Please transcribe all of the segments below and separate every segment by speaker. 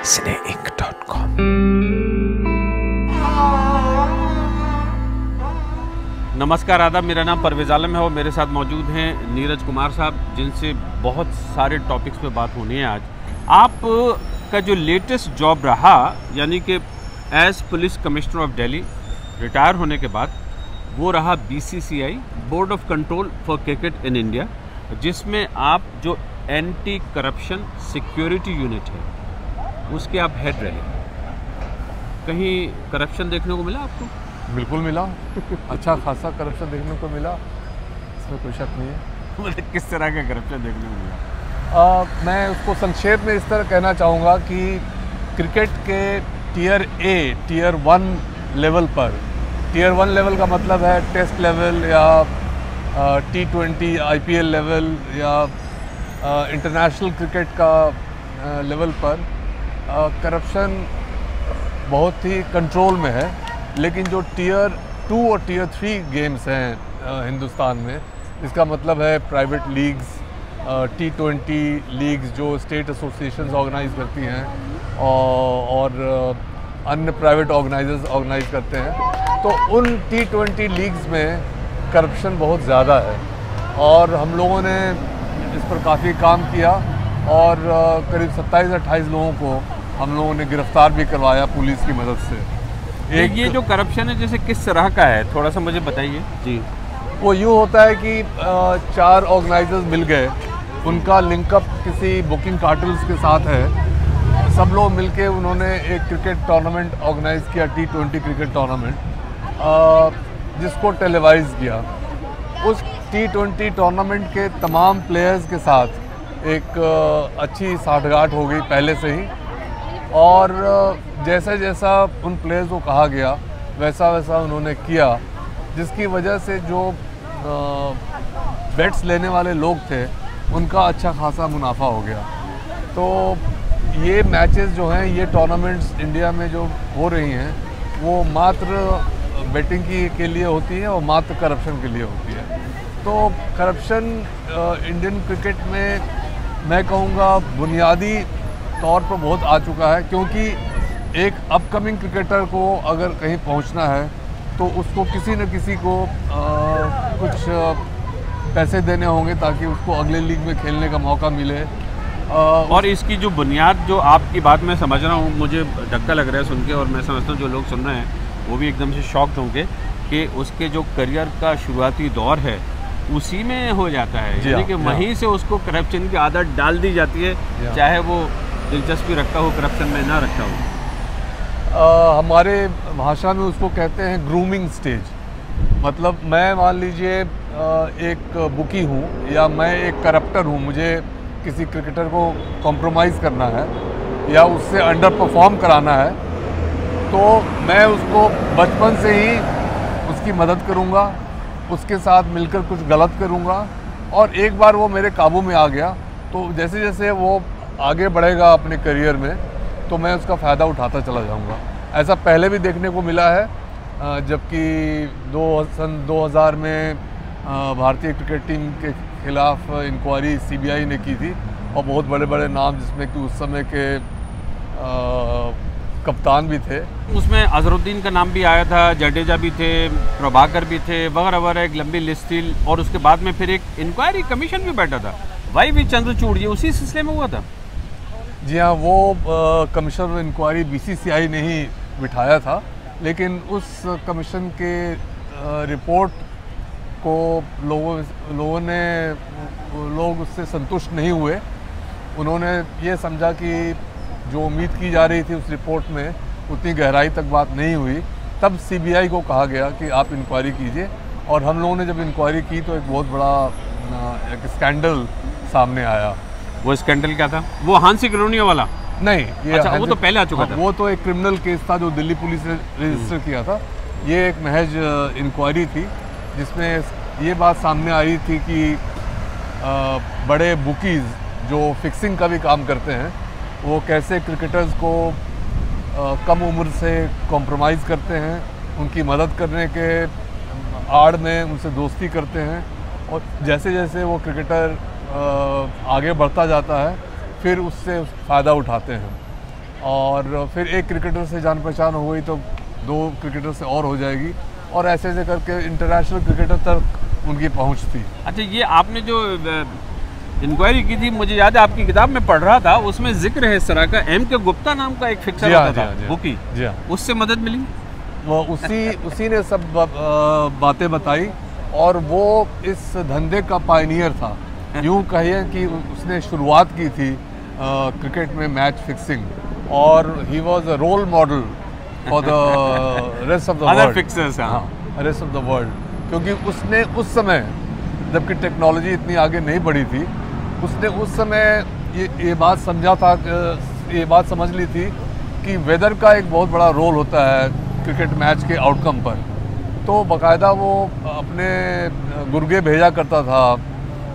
Speaker 1: cineinc.com।
Speaker 2: नमस्कार, आदाब। मेरा नाम परवेज़ आलम है और मेरे साथ मौजूद हैं नीरज कुमार साहब, जिनसे बहुत सारे टॉपिक्स पे बात होनी है आज। आप का जो लेटेस्ट जॉब रहा, यानी कि as police commissioner of Delhi retire होने के बाद, वो रहा BCCI, board of control for cricket in India, जिसमें आप जो एंटी करप्शन सिक्योरिटी यूनिट है उसके आप हेड रहे। कहीं करप्शन देखने को मिला आपको?
Speaker 3: बिल्कुल मिला। अच्छा खासा करप्शन देखने को मिला, इसमें कोई शक नहीं है।
Speaker 2: मतलब किस तरह का करप्शन देखने को मिला?
Speaker 3: मैं उसको संक्षेप में इस तरह कहना चाहूँगा कि क्रिकेट के टीयर 1 लेवल पर, टीयर 1 लेवल का मतलब है टेस्ट लेवल या T20 IPL लेवल या इंटरनेशनल क्रिकेट का लेवल पर करप्शन बहुत ही कंट्रोल में है। लेकिन जो टीयर 2 और टीयर 3 गेम्स हैं हिंदुस्तान में, इसका मतलब है प्राइवेट लीग्स, T20 लीग्स जो स्टेट एसोसिएशंस ऑर्गेनाइज करती हैं और अन्य प्राइवेट ऑर्गेनाइजर्स ऑर्गेनाइज करते हैं, तो उन T20 लीग्स में करप्शन बहुत ज़्यादा है। और हम लोगों ने इस पर काफ़ी काम किया और करीब 27-28 लोगों को हम लोगों ने गिरफ्तार भी करवाया पुलिस की मदद से।
Speaker 2: ये जो करप्शन है जैसे किस तरह का है, थोड़ा सा मुझे बताइए। जी,
Speaker 3: वो यूँ होता है कि 4 ऑर्गेनाइजर्स मिल गए, उनका लिंकअप किसी बुकिंग कार्टल्स के साथ है। सब लोग मिलके उन्होंने एक क्रिकेट टूर्नामेंट ऑर्गेनाइज किया, T20 क्रिकेट टूर्नामेंट, जिसको टेलीवाइज किया। उस T20 टूर्नामेंट के तमाम प्लेयर्स के साथ एक अच्छी साठगांठ हो गई पहले से ही, और जैसा जैसा उन प्लेयर्स को कहा गया वैसा वैसा उन्होंने किया, जिसकी वजह से जो बेट्स लेने वाले लोग थे उनका अच्छा खासा मुनाफा हो गया। तो ये मैचेस जो हैं, ये टूर्नामेंट्स इंडिया में जो हो रही हैं, वो मात्र बेटिंग के लिए होती है और मात्र करप्शन के लिए होती है। तो करप्शन इंडियन क्रिकेट में मैं कहूँगा बुनियादी तौर पर बहुत आ चुका है, क्योंकि एक अपकमिंग क्रिकेटर को अगर कहीं पहुंचना है तो उसको किसी न किसी को कुछ पैसे देने होंगे ताकि उसको अगले लीग में खेलने का मौका मिले।
Speaker 2: और इसकी जो बुनियाद, जो आपकी बात मैं समझ रहा हूँ, मुझे धक्का लग रहा है सुन के, और मैं समझता हूँ जो लोग सुन रहे हैं वो भी एकदम से शॉक्ड होंगे कि उसके जो करियर का शुरुआती दौर है उसी में हो जाता है, यानी कि वहीं से उसको करप्शन की आदत डाल दी जाती है, चाहे वो दिलचस्पी रखता हो करप्शन में ना रखता हो।
Speaker 3: हमारे भाषा में उसको कहते हैं ग्रूमिंग स्टेज। मतलब मैं मान लीजिए एक बुकी हूँ या मैं एक करप्टर हूँ, मुझे किसी क्रिकेटर को कॉम्प्रोमाइज़ करना है या उससे अंडर परफॉर्म कराना है, तो मैं उसको बचपन से ही उसकी मदद करूँगा, उसके साथ मिलकर कुछ गलत करूँगा, और एक बार वो मेरे काबू में आ गया तो जैसे जैसे वो आगे बढ़ेगा अपने करियर में, तो मैं उसका फ़ायदा उठाता चला जाऊँगा। ऐसा पहले भी देखने को मिला है, जबकि सन 2000 में भारतीय क्रिकेट टीम के खिलाफ इंक्वायरी CBI ने की थी, और बहुत बड़े बड़े नाम, जिसमें कि उस समय के कप्तान भी थे।
Speaker 2: उसमें अजहरुद्दीन का नाम भी आया था, जडेजा भी थे, प्रभाकर भी थे, वगैरह वगैरह, एक लंबी लिस्ट थी। और उसके बाद में फिर एक इंक्वायरी कमीशन भी बैठा था, YV चंद्रचूड़, ये उसी सिलसिले में हुआ था।
Speaker 3: जी हाँ, वो कमीशन इंक्वायरी BCCI ने ही बिठाया था, लेकिन उस कमीशन के रिपोर्ट को लोग उससे संतुष्ट नहीं हुए। उन्होंने ये समझा कि जो उम्मीद की जा रही थी उस रिपोर्ट में उतनी गहराई तक बात नहीं हुई। तब CBI को कहा गया कि आप इंक्वायरी कीजिए, और हम लोगों ने जब इंक्वायरी की तो एक बहुत बड़ा एक स्कैंडल सामने आया।
Speaker 2: वो स्कैंडल क्या था? वो हांसी कॉलोनी वाला?
Speaker 3: नहीं, ये
Speaker 2: अच्छा, वो तो पहले आ चुका था।
Speaker 3: वो तो एक क्रिमिनल केस था जो दिल्ली पुलिस ने रजिस्टर किया था। ये एक महज इंक्वायरी थी जिसमें ये बात सामने आई थी कि बड़े बुकीज़ जो फिक्सिंग का भी काम करते हैं, वो कैसे क्रिकेटर्स को कम उम्र से कॉम्प्रोमाइज़ करते हैं, उनकी मदद करने के आड़ में उनसे दोस्ती करते हैं, और जैसे जैसे वो क्रिकेटर आगे बढ़ता जाता है फिर उससे फ़ायदा उठाते हैं। और फिर एक क्रिकेटर से जान पहचान हो गई तो 2 क्रिकेटर से और हो जाएगी, और ऐसे ऐसे करके इंटरनेशनल क्रिकेटर तक उनकी पहुंच थी।
Speaker 2: अच्छा, ये आपने जो इंक्वायरी की थी, मुझे याद है आपकी किताब में पढ़ रहा था, उसमें जिक्र है इस तरह का, M.K. गुप्ता नाम का एक फिक्सर होता था बुकी, उससे मदद मिली?
Speaker 3: वो उसी ने सब बातें बताई, और वो इस धंधे का पायनियर था। यूँ कहिए कि उसने शुरुआत की थी क्रिकेट में मैच फिक्सिंग, और he was a role model for the rest of the world,
Speaker 2: fixers,
Speaker 3: rest of the world, क्योंकि उसने उस समय, जबकि टेक्नोलॉजी इतनी आगे नहीं बढ़ी थी, उसने उस समय ये बात समझा था, ये बात समझ ली थी कि वेदर का एक बहुत बड़ा रोल होता है क्रिकेट मैच के आउटकम पर। तो बाकायदा वो अपने गुर्गे भेजा करता था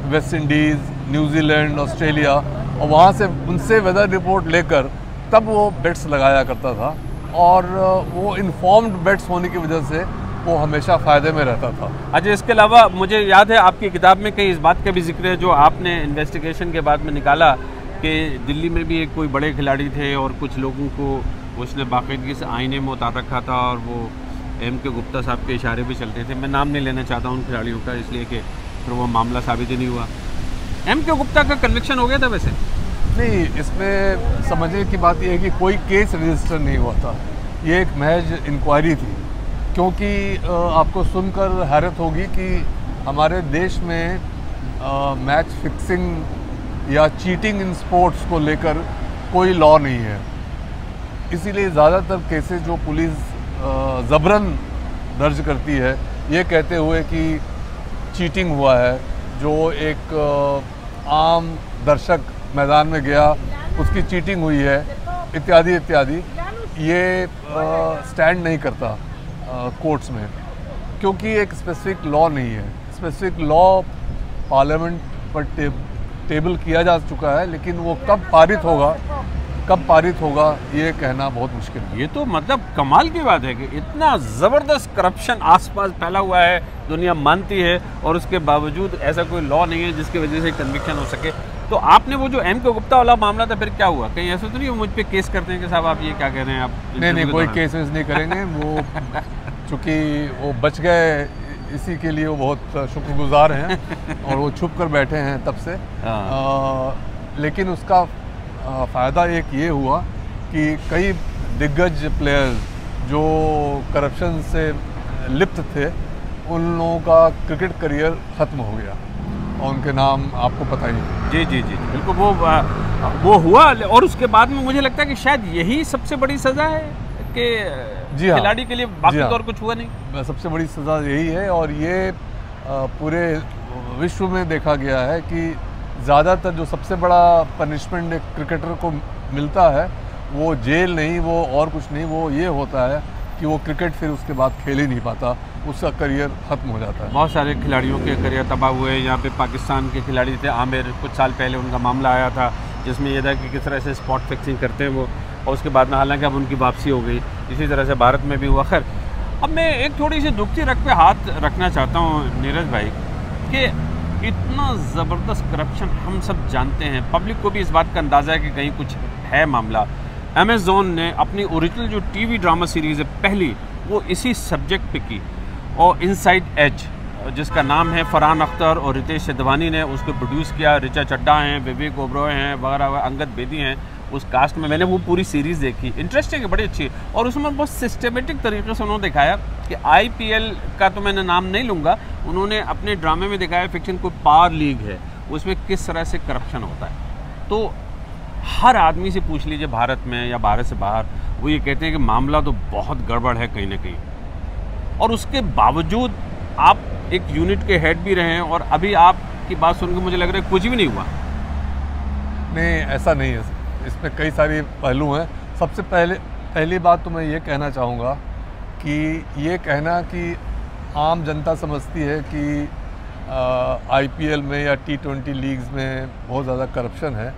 Speaker 3: वेस्ट इंडीज़, न्यूजीलैंड, ऑस्ट्रेलिया, और वहाँ से उनसे वेदर रिपोर्ट लेकर तब वो बेट्स लगाया करता था, और वो इन्फॉर्म्ड बेट्स होने की वजह से वो हमेशा फ़ायदे में रहता था।
Speaker 2: अच्छा, इसके अलावा मुझे याद है आपकी किताब में कहीं इस बात का भी जिक्र है, जो आपने इन्वेस्टिगेशन के बाद में निकाला कि दिल्ली में भी एक कोई बड़े खिलाड़ी थे और कुछ लोगों को उसने बाकायदगी से आईने में उतार रखा था, और वो M.K. गुप्ता साहब के इशारे भी चलते थे। मैं नाम नहीं लेना चाहता उन खिलाड़ियों का, इसलिए कि फिर वो मामला साबित ही नहीं हुआ। M.K. गुप्ता का कन्विक्शन हो गया था वैसे?
Speaker 3: नहीं, इसमें समझने की बात यह है कि कोई केस रजिस्टर नहीं हुआ था, ये एक महज इंक्वायरी थी। क्योंकि आपको सुनकर हैरत होगी कि हमारे देश में मैच फिक्सिंग या चीटिंग इन स्पोर्ट्स को लेकर कोई लॉ नहीं है, इसीलिए ज़्यादातर केसेस जो पुलिस ज़बरन दर्ज करती है, ये कहते हुए कि चीटिंग हुआ है, जो एक आम दर्शक मैदान में गया, उसकी चीटिंग हुई है, इत्यादि इत्यादि, ये स्टैंड नहीं करता कोर्ट्स में, क्योंकि एक स्पेसिफिक लॉ नहीं है। स्पेसिफिक लॉ पार्लियामेंट पर टेबल किया जा चुका है, लेकिन वो कब पारित होगा ये कहना बहुत मुश्किल है।
Speaker 2: ये तो मतलब कमाल की बात है कि इतना ज़बरदस्त करप्शन आसपास फैला हुआ है, दुनिया मानती है, और उसके बावजूद ऐसा कोई लॉ नहीं है जिसकी वजह से कन्विक्शन हो सके। तो आपने वो जो M.K. गुप्ता वाला मामला था, फिर क्या हुआ? कहीं ऐसा तो नहीं मुझ पे केस करते हैं कि साहब आप ये क्या कह रहे हैं? आप
Speaker 3: नहीं, कोई केसेस नहीं करेंगे। वो चूँकि वो बच गए, इसी के लिए वो बहुत शुक्रगुजार हैं, और वो छुप कर बैठे हैं तब से। लेकिन उसका फ़ायदा एक ये हुआ कि कई दिग्गज प्लेयर्स जो करप्शन से लिप्त थे, उन लोगों का क्रिकेट करियर ख़त्म हो गया, और उनके नाम आपको पता ही है।
Speaker 2: जी, बिल्कुल वो हुआ, और उसके बाद में मुझे लगता है कि शायद यही सबसे बड़ी सज़ा है कि खिलाड़ी के लिए, बाकी तो और कुछ हुआ नहीं।
Speaker 3: सबसे बड़ी सज़ा यही है, और ये पूरे विश्व में देखा गया है कि ज़्यादातर जो सबसे बड़ा पनिशमेंट एक क्रिकेटर को मिलता है, वो जेल नहीं, वो और कुछ नहीं, वो ये होता है कि वो क्रिकेट फिर उसके बाद खेल ही नहीं पाता, उसका करियर ख़त्म हो जाता है।
Speaker 2: बहुत सारे खिलाड़ियों के करियर तबाह हुए। यहाँ पे पाकिस्तान के खिलाड़ी थे आमिर, कुछ साल पहले उनका मामला आया था, जिसमें यह था कि किस तरह से स्पॉट फिक्सिंग करते हैं वो, और उसके बाद में हालांकि अब उनकी वापसी हो गई। इसी तरह से भारत में भी हुआ। खैर, अब मैं एक थोड़ी सी दुखती रख पे हाथ रखना चाहता हूँ नीरज भाई, कि इतना ज़बरदस्त करप्शन हम सब जानते हैं, पब्लिक को भी इस बात का अंदाज़ा है कि कहीं कुछ है मामला। अमेज़ॉन ने अपनी ओरिजिनल जो टीवी ड्रामा सीरीज़ है पहली, वो इसी सब्जेक्ट पे की, और इनसाइड एज, जिसका नाम है, फरहान अख्तर और रितेश सिद्धवानी ने उसको प्रोड्यूस किया। ऋचा चड्ढा हैं, विवेक ओबरॉय हैं वगैरह, अंगद बेदी हैं उस कास्ट में। मैंने वो पूरी सीरीज़ देखी, इंटरेस्टिंग है, बड़ी अच्छी, और उसमें बहुत सिस्टमेटिक तरीके से उन्होंने दिखाया कि IPL का तो मैंने नाम नहीं लूँगा, उन्होंने अपने ड्रामे में दिखाया फिक्शन कोई पावर लीग है, उसमें किस तरह से करप्शन होता है। तो हर आदमी से पूछ लीजिए भारत में या भारत से बाहर, वो ये कहते हैं कि मामला तो बहुत गड़बड़ है कहीं ना कहीं, और उसके बावजूद आप एक यूनिट के हेड भी रहे हैं, और अभी आपकी बात सुनकर मुझे लग रहा है कुछ भी नहीं हुआ।
Speaker 3: नहीं, ऐसा नहीं है, इसमें कई सारे पहलू हैं। सबसे पहली बात तो मैं ये कहना चाहूँगा कि ये कहना कि आम जनता समझती है कि IPL में या T20 लीग्स में बहुत ज़्यादा करप्शन है,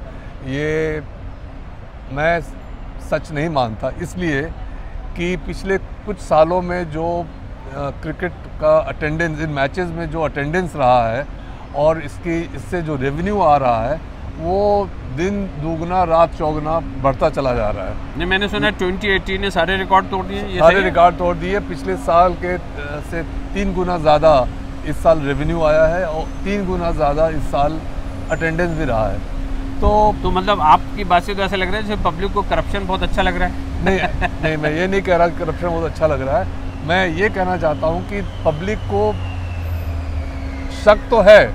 Speaker 3: ये मैं सच नहीं मानता। इसलिए कि पिछले कुछ सालों में जो क्रिकेट का अटेंडेंस इन मैचेस में जो अटेंडेंस रहा है, और इससे जो रेवेन्यू आ रहा है, वो दिन दुगना रात चौगुना बढ़ता चला जा रहा है।
Speaker 2: नहीं, मैंने सुना 2018 ने सारे रिकॉर्ड तोड़ दिए। ये
Speaker 3: सारे रिकॉर्ड तोड़ दिए। पिछले साल के से 3 गुना ज़्यादा इस साल रेवेन्यू आया है और 3 गुना ज़्यादा इस साल अटेंडेंस भी रहा है। तो
Speaker 2: मतलब आपकी बात से तो ऐसा लग रहा है जैसे पब्लिक को करप्शन बहुत अच्छा लग रहा है।
Speaker 3: नहीं, मैं ये नहीं कह रहा कि करप्शन बहुत अच्छा लग रहा है। मैं ये कहना चाहता हूँ कि पब्लिक को शक तो है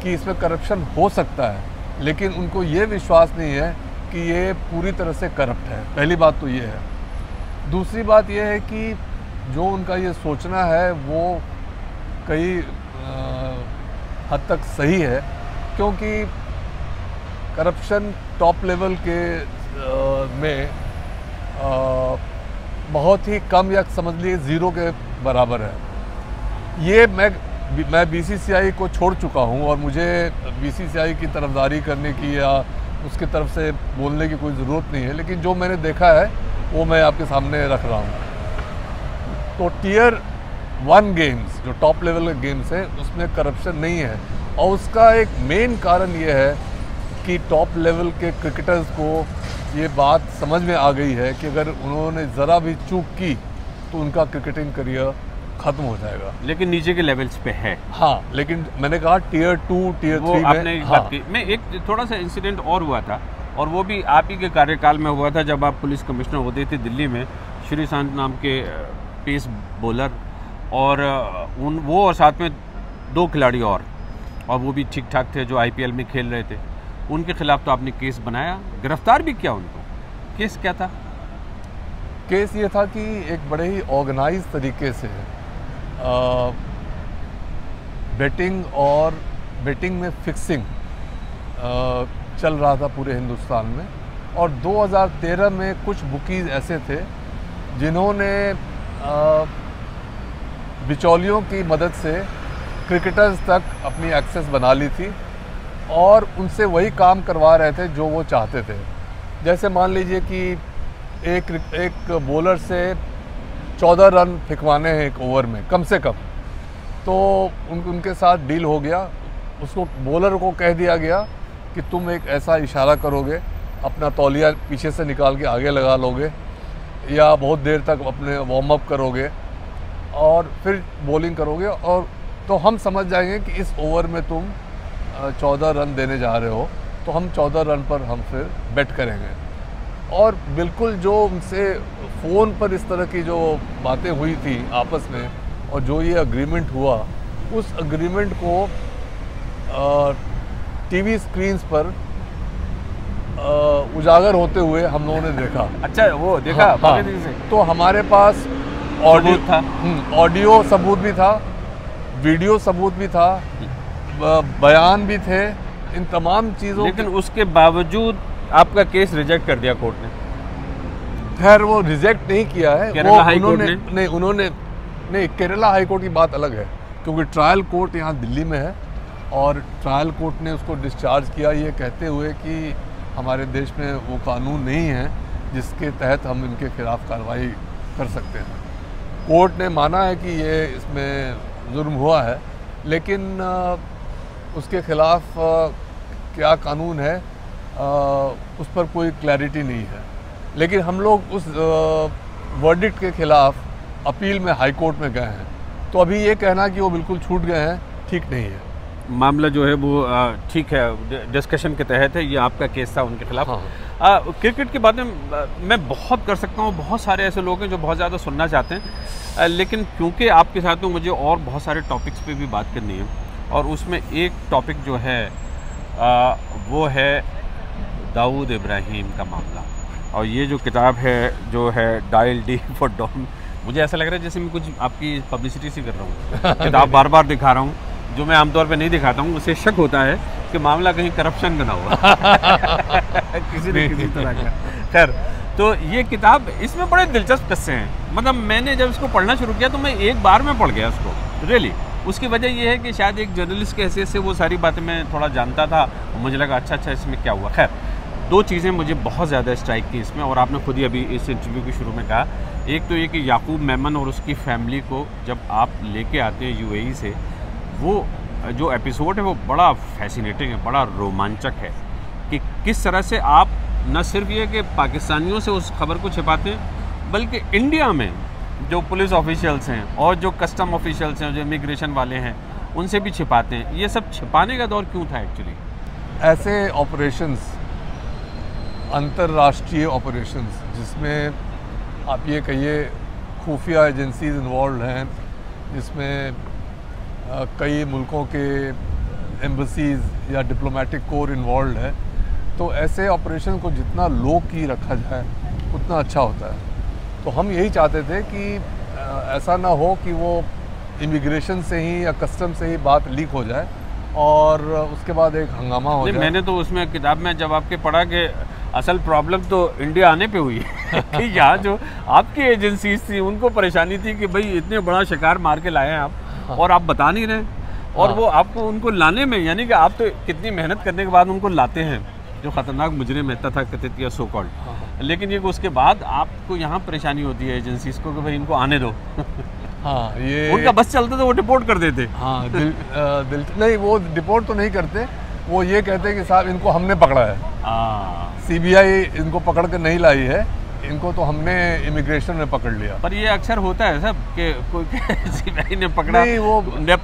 Speaker 3: कि इसमें करप्शन हो सकता है, लेकिन उनको ये विश्वास नहीं है कि ये पूरी तरह से करप्ट है। पहली बात तो ये है। दूसरी बात ये है कि जो उनका ये सोचना है वो कई हद तक सही है, क्योंकि करप्शन टॉप लेवल के में बहुत ही कम या समझ लीजिए ज़ीरो के बराबर है। ये मैं बीसीसीआई को छोड़ चुका हूँ और मुझे बीसीसीआई की तरफदारी करने की या उसकी तरफ से बोलने की कोई ज़रूरत नहीं है, लेकिन जो मैंने देखा है वो मैं आपके सामने रख रहा हूँ। तो टियर 1 गेम्स जो टॉप लेवल के गेम्स है उसमें करप्शन नहीं है, और उसका एक मेन कारण ये है कि टॉप लेवल के क्रिकेटर्स को ये बात समझ में आ गई है कि अगर उन्होंने ज़रा भी चूक की तो उनका क्रिकेटिंग करियर ख़त्म हो जाएगा।
Speaker 2: लेकिन नीचे के लेवल्स पे है।
Speaker 3: हाँ, लेकिन मैंने कहा टियर 2 टियर 3 में
Speaker 2: आपने बात की। मैं एक थोड़ा सा इंसिडेंट और हुआ था, और वो भी आप ही के कार्यकाल में हुआ था जब आप पुलिस कमिश्नर होते थे दिल्ली में। श्रीशांत नाम के पेस बॉलर और वो और साथ में 2 खिलाड़ी और वो भी ठीक ठाक थे जो आईपीएल में खेल रहे थे। उनके खिलाफ तो आपने केस बनाया, गिरफ्तार भी किया उनको। केस क्या था?
Speaker 3: केस ये था कि एक बड़े ही ऑर्गेनाइज तरीके से बेटिंग में फिक्सिंग चल रहा था पूरे हिंदुस्तान में। और 2013 में कुछ बुकीज़ ऐसे थे जिन्होंने बिचौलियों की मदद से क्रिकेटर्स तक अपनी एक्सेस बना ली थी और उनसे वही काम करवा रहे थे जो वो चाहते थे। जैसे मान लीजिए कि एक बॉलर से 14 रन फेंकवाने हैं एक ओवर में कम से कम, तो उनके साथ डील हो गया। उसको बॉलर को कह दिया गया कि तुम एक ऐसा इशारा करोगे, अपना तौलिया पीछे से निकाल के आगे लगा लोगे या बहुत देर तक अपने वार्म अप करोगे और फिर बॉलिंग करोगे, और तो हम समझ जाएंगे कि इस ओवर में तुम 14 रन देने जा रहे हो, तो हम 14 रन पर हम फिर बैट करेंगे। और बिल्कुल जो उनसे फ़ोन पर इस तरह की जो बातें हुई थी आपस में और जो ये अग्रीमेंट हुआ, उस अग्रीमेंट को टीवी स्क्रीन्स पर उजागर होते हुए हम लोगों ने देखा।
Speaker 2: अच्छा, वो देखा?
Speaker 3: हाँ, तो हमारे पास ऑडियो था, ऑडियो सबूत भी था, वीडियो सबूत भी था, बयान भी थे, इन तमाम चीज़ों।
Speaker 2: लेकिन उसके बावजूद आपका केस रिजेक्ट कर दिया कोर्ट ने।
Speaker 3: खैर, वो रिजेक्ट नहीं किया है,
Speaker 2: केरला हाई कोर्ट
Speaker 3: ने केरला हाई कोर्ट की बात अलग है, क्योंकि ट्रायल कोर्ट यहाँ दिल्ली में है और ट्रायल कोर्ट ने उसको डिस्चार्ज किया ये कहते हुए कि हमारे देश में वो कानून नहीं है जिसके तहत हम इनके खिलाफ कार्रवाई कर सकते हैं। कोर्ट ने माना है कि ये इसमें जुर्म हुआ है, लेकिन उसके खिलाफ क्या कानून है उस पर कोई क्लैरिटी नहीं है। लेकिन हम लोग उस वर्डिक्ट के खिलाफ अपील में हाई कोर्ट में गए हैं, तो अभी ये कहना कि वो बिल्कुल छूट गए हैं ठीक नहीं है।
Speaker 2: मामला जो है वो ठीक है, डिस्कशन के तहत है। ये आपका केस था उनके खिलाफ।
Speaker 3: हाँ।
Speaker 2: क्रिकेट के बारे में मैं बहुत कर सकता हूँ, बहुत सारे ऐसे लोग हैं जो बहुत ज़्यादा सुनना चाहते हैं, लेकिन क्योंकि आपके साथ में मुझे और बहुत सारे टॉपिक्स पे भी बात करनी है, और उसमें एक टॉपिक जो है वो है दाऊद इब्राहिम का मामला। और ये जो किताब है जो है डायल डी फॉर डॉन, मुझे ऐसा लग रहा है जैसे मैं कुछ आपकी पब्लिसिटी सी कर रहा हूँ। किताब बार बार दिखा रहा हूँ, जो मैं आमतौर पे नहीं दिखाता हूँ। उसे शक होता है कि मामला कहीं करप्शन का ना हुआ किसी न किसी तरह का। खैर, तो ये किताब, इसमें बड़े दिलचस्प किस्से हैं। मतलब मैंने जब इसको पढ़ना शुरू किया तो मैं एक बार में पढ़ गया उसको, रियली। उसकी वजह ये है कि शायद एक जर्नलिस्ट के हैसियत से वो सारी बातें मैं थोड़ा जानता था, मुझे लगा अच्छा इसमें क्या हुआ। खैर, 2 चीज़ें मुझे बहुत ज़्यादा स्ट्राइक की इसमें, और आपने खुद ही अभी इस इंटरव्यू के शुरू में कहा। एक तो ये कि याकूब मेमन और उसकी फैमिली को जब आप लेके आते हैं यूएई से, वो जो एपिसोड है वो बड़ा फैसिनेटिंग है, बड़ा रोमांचक है। कि किस तरह से आप न सिर्फ ये कि पाकिस्तानियों से उस खबर को छिपाते हैं, बल्कि इंडिया में जो पुलिस ऑफिशियल्स हैं और जो कस्टम ऑफिशियल्स हैं, जो इमिग्रेशन वाले हैं, उनसे भी छिपाते हैं। ये सब छिपाने का दौर क्यों था एक्चुअली?
Speaker 3: ऐसे ऑपरेशंस, अंतर्राष्ट्रीय ऑपरेशंस, जिसमें आप ये कहिए खुफिया एजेंसीज इन्वॉल्व हैं, जिसमें कई मुल्कों के एम्बसीज या डिप्लोमेटिक कोर इन्वॉल्व है, तो ऐसे ऑपरेशन को जितना लो की रखा जाए उतना अच्छा होता है। तो हम यही चाहते थे कि ऐसा ना हो कि वो इमिग्रेशन से ही या कस्टम से ही बात लीक हो जाए और उसके बाद एक हंगामा हो जाए।
Speaker 2: मैंने तो उसमें किताब में जब आपके पढ़ा कि असल प्रॉब्लम तो इंडिया आने पे हुई है कि यहाँ जो आपकी एजेंसीज थी उनको परेशानी थी कि भाई इतने बड़ा शिकार मार के लाए हैं आप और आप बता नहीं रहे, और वो आपको उनको लाने में, यानी कि आप तो कितनी मेहनत करने के बाद उनको लाते हैं, जो ख़तरनाक मुजरिम है तथा कथित या सो कॉल्ड, लेकिन ये उसके बाद आपको यहाँ परेशानी होती है एजेंसीज को कि भाई इनको आने दो।
Speaker 3: हाँ, ये
Speaker 2: उनका बस चलता तो वो डिपोर्ट कर देते।
Speaker 3: हाँ, नहीं, वो डिपोर्ट तो नहीं करते, वो ये कहते हैं कि साहब इनको हमने पकड़ा है, सीबीआई इनको पकड़ कर नहीं लाई है, इनको तो हमने इमिग्रेशन में पकड़ लिया।
Speaker 2: पर ये अक्सर होता है सब कि कोई सीबीआई ने पकड़ा,
Speaker 3: नहीं, वो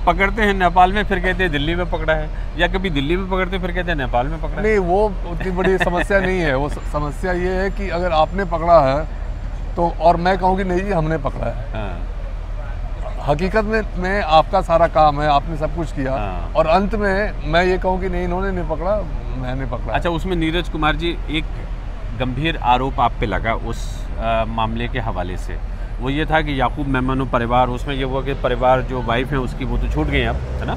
Speaker 2: पकड़ते हैं नेपाल में, फिर कहते हैं दिल्ली में पकड़ा है, या कभी दिल्ली में पकड़ते फिर कहते हैं नेपाल में पकड़ा है।
Speaker 3: नहीं, वो उतनी बड़ी समस्या नहीं है। वो समस्या ये है कि अगर आपने पकड़ा है तो, और मैं कहूँ कि नहीं जी हमने पकड़ा है, हकीकत में आपका सारा काम है, आपने सब कुछ किया, और अंत में मैं ये कहूँ कि नहीं इन्होंने नहीं पकड़ा, मैंने पकड़ा।
Speaker 2: अच्छा, उसमें नीरज कुमार जी एक गंभीर आरोप आप पे लगा उस मामले के हवाले से, वो ये था कि याकूब मेमन परिवार, उसमें ये हुआ कि परिवार जो वाइफ है उसकी वो तो छूट गई अब, है ना,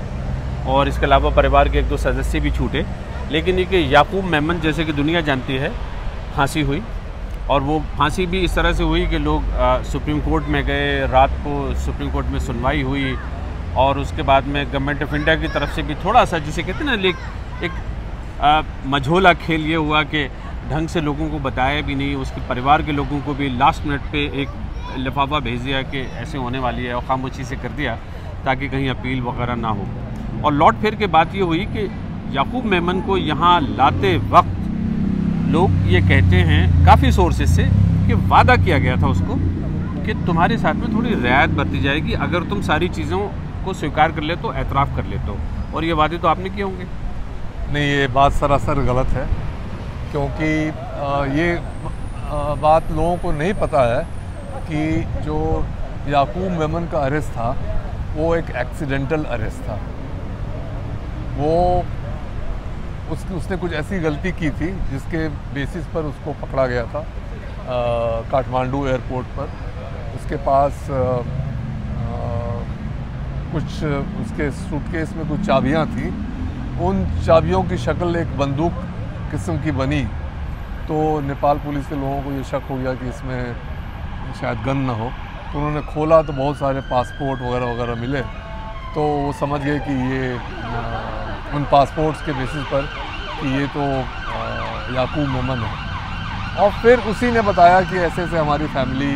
Speaker 2: और इसके अलावा परिवार के एक दो सदस्य भी छूटे, लेकिन ये कि याकूब मेमन जैसे कि दुनिया जानती है फांसी हुई, और वो फांसी भी इस तरह से हुई कि लोग सुप्रीम कोर्ट में गए, रात को सुप्रीम कोर्ट में सुनवाई हुई, और उसके बाद में गवर्नमेंट ऑफ इंडिया की तरफ से भी थोड़ा सा, जिसे कहते हैं ना, एक मझोला खेल ये हुआ कि ढंग से लोगों को बताया भी नहीं, उसके परिवार के लोगों को भी लास्ट मिनट पे एक लिफाफा भेज दिया कि ऐसे होने वाली है, और खामोशी से कर दिया ताकि कहीं अपील वगैरह ना हो। और लौट फिर के बात ये हुई कि याकूब मेमन को यहाँ लाते वक्त लोग ये कहते हैं काफ़ी सोर्सेज से कि वादा किया गया था उसको कि तुम्हारे साथ में थोड़ी रियायत बरती जाएगी अगर तुम सारी चीज़ों को स्वीकार कर ले तो, एतराफ़ कर ले तो, और ये वादे तो आपने किए होंगे।
Speaker 3: नहीं, ये बात सरासर गलत है, क्योंकि ये बात लोगों को नहीं पता है कि जो याकूब मेमन का अरेस्ट था वो एक एक्सीडेंटल अरेस्ट था। वो उसने कुछ ऐसी गलती की थी जिसके बेसिस पर उसको पकड़ा गया था काठमांडू एयरपोर्ट पर। उसके पास कुछ उसके सूटकेस में कुछ चाबियां थी, उन चाबियों की शक्ल एक बंदूक किस्म की बनी, तो नेपाल पुलिस के लोगों को ये शक हो गया कि इसमें शायद गन ना हो, तो उन्होंने खोला तो बहुत सारे पासपोर्ट वगैरह वगैरह मिले, तो वो समझ गए कि ये उन पासपोर्ट्स के बेसिस पर कि ये तो याकूब मेमन है। और फिर उसी ने बताया कि ऐसे ऐसे हमारी फैमिली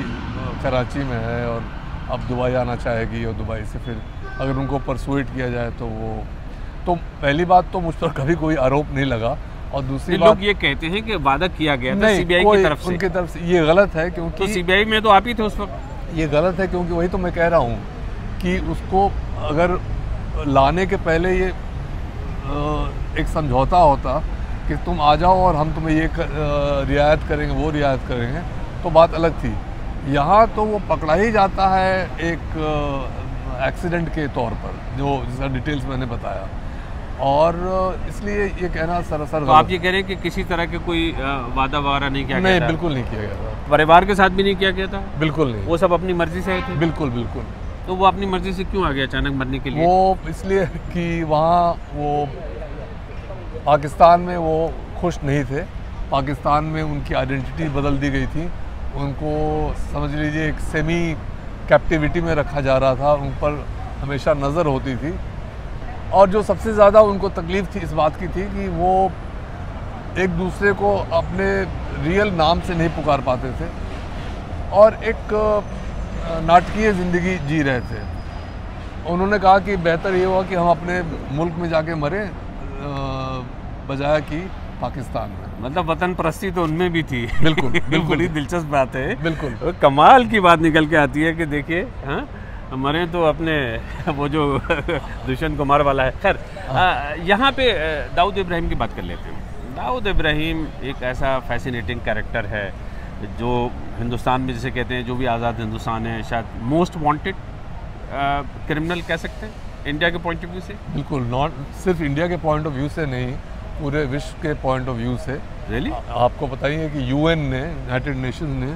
Speaker 3: कराची में है और अब दुबई आना चाहेगी, और दुबई से फिर अगर उनको परसुएट किया जाए तो वो, तो पहली बात तो मुझ पर कभी कोई आरोप नहीं लगा, और दूसरी बात
Speaker 2: लोग ये कहते हैं कि वादा किया गया था सीबीआई की तरफ से।
Speaker 3: उनकी तरफ से ये गलत है, क्योंकि
Speaker 2: तो सीबीआई में तो आप ही थे उस वक्त।
Speaker 3: ये गलत है क्योंकि वही तो मैं कह रहा हूँ कि उसको अगर लाने के पहले ये एक समझौता होता कि तुम आ जाओ और हम तुम्हें ये रियायत करेंगे, वो रियायत करेंगे, तो बात अलग थी। यहाँ तो वो पकड़ा ही जाता है एक एक्सीडेंट के तौर पर, जो जिसका डिटेल्स मैंने बताया, और इसलिए ये कहना सरासर
Speaker 2: तो आप ये कह रहे हैं कि किसी तरह के कोई वादा वगैरह नहीं किया गया था?
Speaker 3: नहीं, बिल्कुल नहीं किया गया था।
Speaker 2: परिवार के साथ भी नहीं किया गया था?
Speaker 3: बिल्कुल नहीं।
Speaker 2: वो सब अपनी मर्जी से आए थे?
Speaker 3: बिल्कुल बिल्कुल।
Speaker 2: तो वो अपनी मर्जी से क्यों आ गया अचानक मरने के लिए?
Speaker 3: वो इसलिए कि वहाँ वो पाकिस्तान में वो खुश नहीं थे, पाकिस्तान में उनकी आइडेंटिटी बदल दी गई थी, उनको समझ लीजिए एक सेमी कैप्टिविटी में रखा जा रहा था, उन पर हमेशा नज़र होती थी, और जो सबसे ज़्यादा उनको तकलीफ़ थी इस बात की थी कि वो एक दूसरे को अपने रियल नाम से नहीं पुकार पाते थे और एक नाटकीय ज़िंदगी जी रहे थे। उन्होंने कहा कि बेहतर ये हुआ कि हम अपने मुल्क में जाके मरें, बजाय कि पाकिस्तान में।
Speaker 2: मतलब वतन परस्ती तो उनमें भी थी।
Speaker 3: बिल्कुल, बिल्कुल।
Speaker 2: बड़ी दिलचस्प बात है।
Speaker 3: बिल्कुल।
Speaker 2: कमाल की बात निकल के आती है कि देखिए, हाँ, हमारे तो अपने वो जो दुष्यंत कुमार वाला है। खैर, यहाँ पे दाऊद इब्राहिम की बात कर लेते हैं। दाऊद इब्राहिम एक ऐसा फैसिनेटिंग कैरेक्टर है जो हिंदुस्तान में, जिसे कहते हैं, जो भी आज़ाद हिंदुस्तान है, शायद मोस्ट वांटेड क्रिमिनल कह सकते हैं इंडिया के पॉइंट ऑफ व्यू से।
Speaker 3: बिल्कुल, नॉट सिर्फ इंडिया के पॉइंट ऑफ व्यू से नहीं, पूरे विश्व के पॉइंट ऑफ व्यू से।
Speaker 2: रियली?
Speaker 3: आपको पता ही है कि यूएन ने, यूनाइटेड नेशंस ने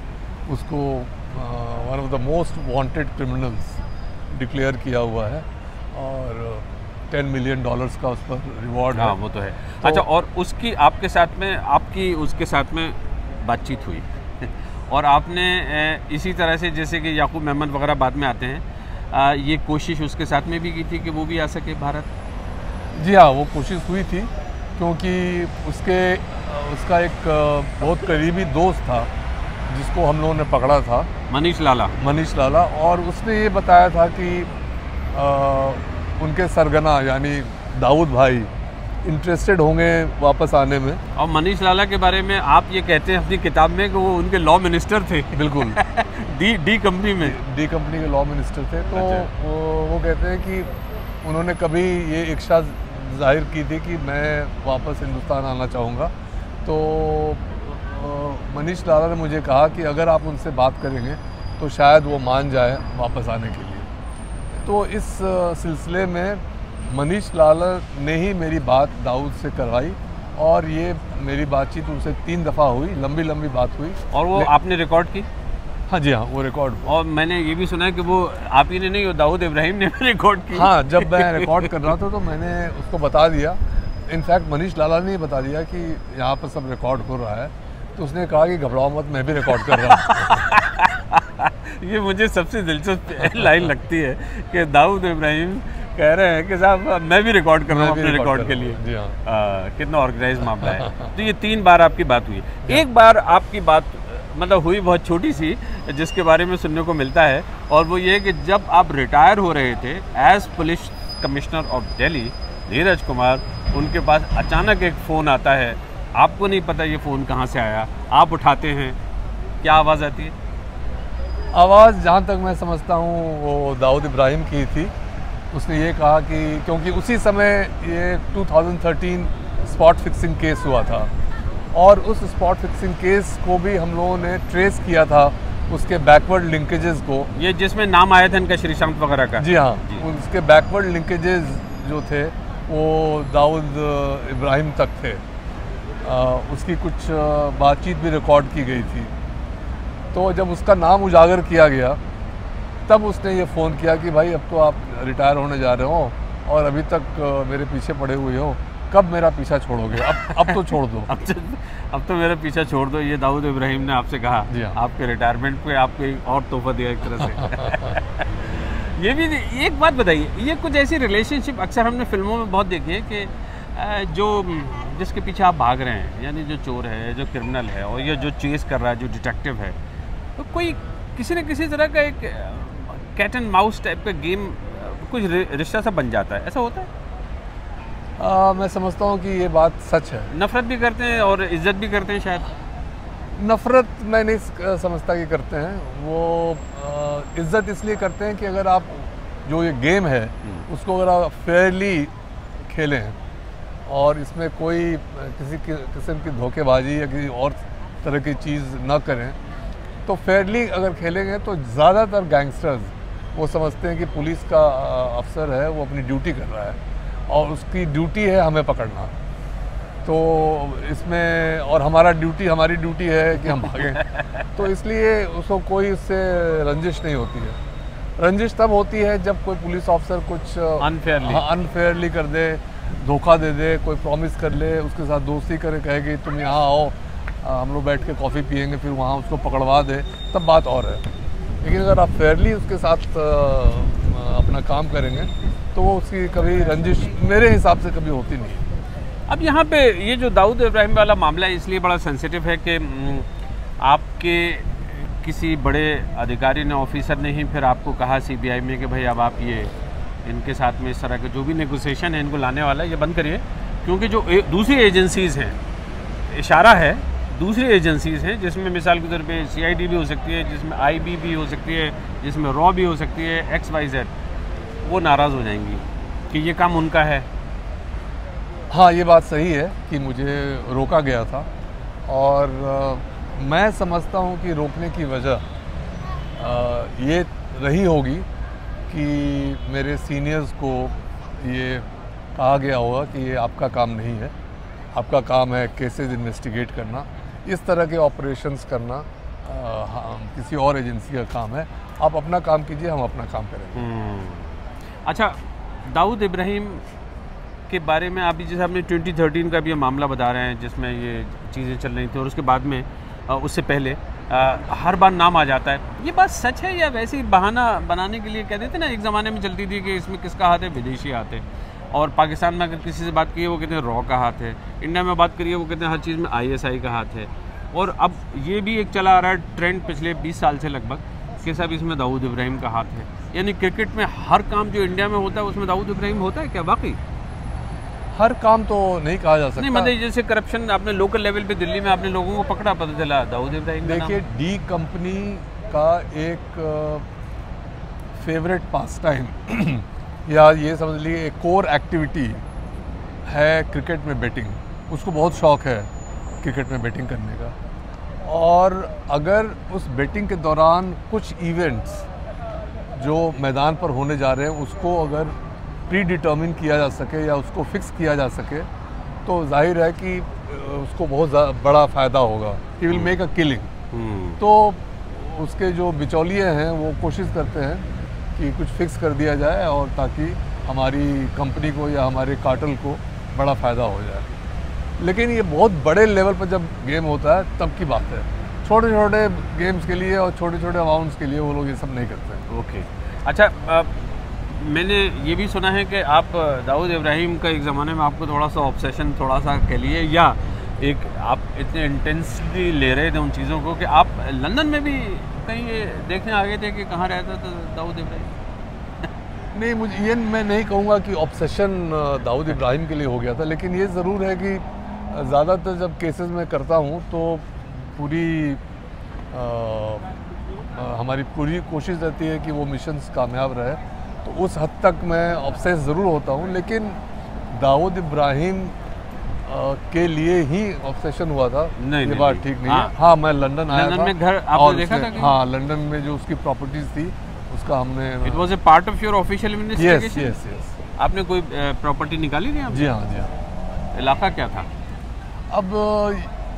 Speaker 3: उसको one of the most wanted criminals declare किया हुआ है और $10 मिलियन का उस पर रिवॉर्ड है।
Speaker 2: हाँ, वो तो है। तो अच्छा, और उसकी आपके साथ में, आपकी उसके साथ में बातचीत हुई और आपने इसी तरह से, जैसे कि याकूब मेमन वगैरह बाद में आते हैं, ये कोशिश उसके साथ में भी की थी कि वो भी आ सके भारत?
Speaker 3: जी हाँ, वो कोशिश हुई थी क्योंकि उसका एक बहुत करीबी दोस्त था जिसको हम लोगों ने पकड़ा था, मनीष लाला, और उसने ये बताया था कि उनके सरगना यानी दाऊद भाई इंटरेस्टेड होंगे वापस आने में।
Speaker 2: और मनीष लाला के बारे में आप ये कहते हैं अपनी किताब में कि वो उनके लॉ मिनिस्टर थे।
Speaker 3: बिल्कुल।
Speaker 2: डी कंपनी
Speaker 3: के लॉ मिनिस्टर थे। तो वो कहते हैं कि उन्होंने कभी ये इच्छा जाहिर की थी कि मैं वापस हिंदुस्तान आना चाहूँगा। तो मनीष लाला ने मुझे कहा कि अगर आप उनसे बात करेंगे तो शायद वो मान जाए वापस आने के लिए। तो इस सिलसिले में मनीष लाला ने ही मेरी बात दाऊद से करवाई और ये मेरी बातचीत उनसे 3 दफ़ा हुई, लंबी बात हुई।
Speaker 2: और वो आपने रिकॉर्ड की?
Speaker 3: हाँ जी हाँ, वो रिकॉर्ड।
Speaker 2: और मैंने ये भी सुना है कि वो आप ही ने नहीं, वो दाऊद इब्राहिम ने रिकॉर्ड की।
Speaker 3: हाँ, जब मैं रिकॉर्ड कर रहा था तो मैंने उसको बता दिया। इनफैक्ट मनीष लाला ने बता दिया कि यहाँ पर सब रिकॉर्ड हो रहा है। तो उसने कहा कि घबराओ मत, मैं भी रिकॉर्ड कर रहा हूँ।
Speaker 2: ये मुझे सबसे दिलचस्प लाइन लगती है कि दाऊद इब्राहिम कह रहे हैं कि साहब मैं भी रिकॉर्ड कर रहा हूँ अपने रिकॉर्ड के लिए।
Speaker 3: जी हाँ।
Speaker 2: कितना ऑर्गेनाइज मामला है। तो ये 3 बार आपकी बात हुई। एक बार आपकी बात मतलब हुई बहुत छोटी सी, जिसके बारे में सुनने को मिलता है, और वो ये कि जब आप रिटायर हो रहे थे as police commissioner of Delhi, Neeraj Kumar, उनके पास अचानक एक फ़ोन आता है। आपको नहीं पता ये फ़ोन कहाँ से आया, आप उठाते हैं, क्या आवाज़ आती है?
Speaker 3: आवाज़ जहाँ तक मैं समझता हूँ वो दाऊद इब्राहिम की थी। उसने ये कहा कि क्योंकि उसी समय ये 2013 स्पॉट फिक्सिंग केस हुआ था और उस स्पॉट फिक्सिंग केस को भी हम लोगों ने ट्रेस किया था, उसके बैकवर्ड लिंकेजेस को।
Speaker 2: ये जिसमें नाम आया था इनका श्रीशांत वगैरह का?
Speaker 3: जी हाँ, उसके बैकवर्ड लिंकेजेस जो थे वो दाऊद इब्राहिम तक थे। उसकी कुछ बातचीत भी रिकॉर्ड की गई थी। तो जब उसका नाम उजागर किया गया तब उसने ये फ़ोन किया कि भाई अब तो आप रिटायर होने जा रहे हो और अभी तक मेरे पीछे पड़े हुए हो, कब मेरा पीछा छोड़ोगे? अब तो छोड़ दो।
Speaker 2: अब तो मेरा पीछा छोड़ दो। ये दाऊद इब्राहिम ने आपसे कहा?
Speaker 3: जी हाँ।
Speaker 2: आपके रिटायरमेंट पे आपको एक और तोहफा दिया एक तरह से। ये भी एक बात बताइए, ये कुछ ऐसी रिलेशनशिप अक्सर हमने फिल्मों में बहुत देखी है कि जिसके पीछे आप भाग रहे हैं, यानी जो चोर है, जो क्रिमिनल है, और ये जो चेस कर रहा है, जो डिटेक्टिव है, तो कोई किसी न किसी तरह का एक कैट एंड माउस टाइप का गेम, कुछ रिश्ता सा बन जाता है। ऐसा होता है?
Speaker 3: मैं समझता हूँ कि ये बात सच है।
Speaker 2: नफरत भी करते हैं और इज्जत भी करते हैं शायद।
Speaker 3: नफरत मैं नहीं समझता कि करते हैं। वो इज्जत इसलिए करते हैं कि अगर आप जो ये गेम है उसको अगर आप फेयरली खेलें और इसमें कोई किसी किस्म की धोखेबाजी या किसी और तरह की चीज़ ना करें, तो फेयरली अगर खेलेंगे तो ज़्यादातर गैंगस्टर्स वो समझते हैं कि पुलिस का अफसर है, वो अपनी ड्यूटी कर रहा है और उसकी ड्यूटी है हमें पकड़ना। तो इसमें और हमारी ड्यूटी है कि हम भागें। तो इसलिए उसको कोई उससे रंजिश नहीं होती है। रंजिश तब होती है जब कोई पुलिस ऑफिसर कुछ अनफेयरली कर दे, धोखा दे दे, कोई प्रॉमिस कर ले, उसके साथ दोस्ती करे, कहे कि तुम यहाँ आओ, हम लोग बैठ के कॉफ़ी पियेंगे, फिर वहाँ उसको पकड़वा दे, तब बात और है। लेकिन अगर आप फेयरली उसके साथ अपना काम करेंगे तो वो उसकी कभी रंजिश मेरे हिसाब से कभी होती नहीं है।
Speaker 2: अब यहाँ पे ये जो दाऊद इब्राहिम वाला मामला है इसलिए बड़ा सेंसिटिव है कि आपके किसी बड़े अधिकारी ने, ऑफिसर ने ही फिर आपको कहा सीबीआई में कि भाई अब आप ये इनके साथ में इस तरह के जो भी नेगोशिएशन है इनको लाने वाला है ये बंद करिए, क्योंकि जो दूसरी एजेंसीज़ हैं इशारा है दूसरी एजेंसीज हैं जिसमें मिसाल के तौर पे CID भी हो सकती है, जिसमें IB भी हो सकती है, जिसमें रॉ भी हो सकती है, XYZ, वो नाराज़ हो जाएंगी कि ये काम उनका है।
Speaker 3: हाँ, ये बात सही है कि मुझे रोका गया था और मैं समझता हूँ कि रोकने की वजह ये रही होगी कि मेरे सीनियर्स को ये कहा गया होगा कि ये आपका काम नहीं है, आपका काम है केसेस इन्वेस्टिगेट करना, इस तरह के ऑपरेशंस करना किसी और एजेंसी का काम है, आप अपना काम कीजिए, हम अपना काम करेंगे।
Speaker 2: अच्छा, दाऊद इब्राहिम के बारे में आप जैसे आपने 2013 का भी ये मामला बता रहे हैं जिसमें ये चीज़ें चल रही थी और उसके बाद में उससे पहले हर बार नाम आ जाता है, ये बात सच है या वैसे ही बहाना बनाने के लिए कह देते ना? एक ज़माने में चलती थी कि इसमें किसका हाथ है, विदेशी हाथ है, और पाकिस्तान में अगर किसी से बात की वो कहते हैं रॉ का हाथ है, इंडिया में बात करिए वो कहते हैं हर चीज़ में ISI का हाथ है। और अब ये भी एक चला आ रहा है ट्रेंड पिछले 20 साल से लगभग कि सब इसमें दाऊद इब्राहिम का हाथ है, यानी क्रिकेट में हर काम जो इंडिया में होता है उसमें दाऊद इब्राहिम होता है क्या वाकई?
Speaker 3: हर काम तो नहीं कहा जा सकता।
Speaker 2: नहीं, मतलब जैसे करप्शन आपने लोकल लेवल पे दिल्ली में आपने लोगों को पकड़ा, पता चला दाऊद इब्राहिम।
Speaker 3: देखिए, डी कंपनी का एक फेवरेट पास टाइम या ये समझ लीजिए एक कोर एक्टिविटी है क्रिकेट में बेटिंग। उसको बहुत शौक है क्रिकेट में बेटिंग करने का, और अगर उस बेटिंग के दौरान कुछ इवेंट्स जो मैदान पर होने जा रहे हैं उसको अगर प्री डिटर्मिन किया जा सके या उसको फिक्स किया जा सके तो जाहिर है कि उसको बहुत बड़ा फ़ायदा होगा। He will make a killing. तो उसके जो बिचौलिए हैं वो कोशिश करते हैं कि कुछ फिक्स कर दिया जाए और ताकि हमारी कंपनी को या हमारे कार्टेल को बड़ा फ़ायदा हो जाए। लेकिन ये बहुत बड़े लेवल पर जब गेम होता है तब की बात है। छोटे छोटे गेम्स के लिए और छोटे छोटे अमाउंट्स के लिए वो लोग ये सब नहीं करते।
Speaker 2: ओके, अच्छा, मैंने ये भी सुना है कि आप दाऊद इब्राहिम का एक ज़माने में आपको थोड़ा सा ऑब्सेशन, थोड़ा सा कह लिए, या एक आप इतने इंटेंसली ले रहे थे उन चीज़ों को कि आप लंदन में भी कहीं ये देखने आ गए थे कि कहाँ रहता था दाऊद इब्राहिम।
Speaker 3: नहीं, मुझे ये मैं नहीं कहूँगा कि ऑब्सेशन दाऊद इब्राहिम के लिए हो गया था, लेकिन ये ज़रूर है कि ज़्यादातर जब केसेस में करता हूँ तो पूरी हमारी पूरी कोशिश रहती है कि वो मिशंस कामयाब रहे, तो उस हद तक मैं ऑब्सेस ज़रूर होता हूँ। लेकिन दाऊद इब्राहिम के लिए ही ऑब्सेशन हुआ था,
Speaker 2: नहीं,
Speaker 3: ये बात ठीक नहीं है। हाँ, मैं लंदन आया था।
Speaker 2: लंदन में घर आपने देखा था?
Speaker 3: हाँ, लंदन में जो उसकी प्रॉपर्टीज थी उसका हमने।
Speaker 2: It was a part of your official investigation?
Speaker 3: Yes, yes.
Speaker 2: आपने कोई प्रॉपर्टी निकाली थी?
Speaker 3: जी हाँ, जी हाँ।
Speaker 2: इलाका क्या था?
Speaker 3: अब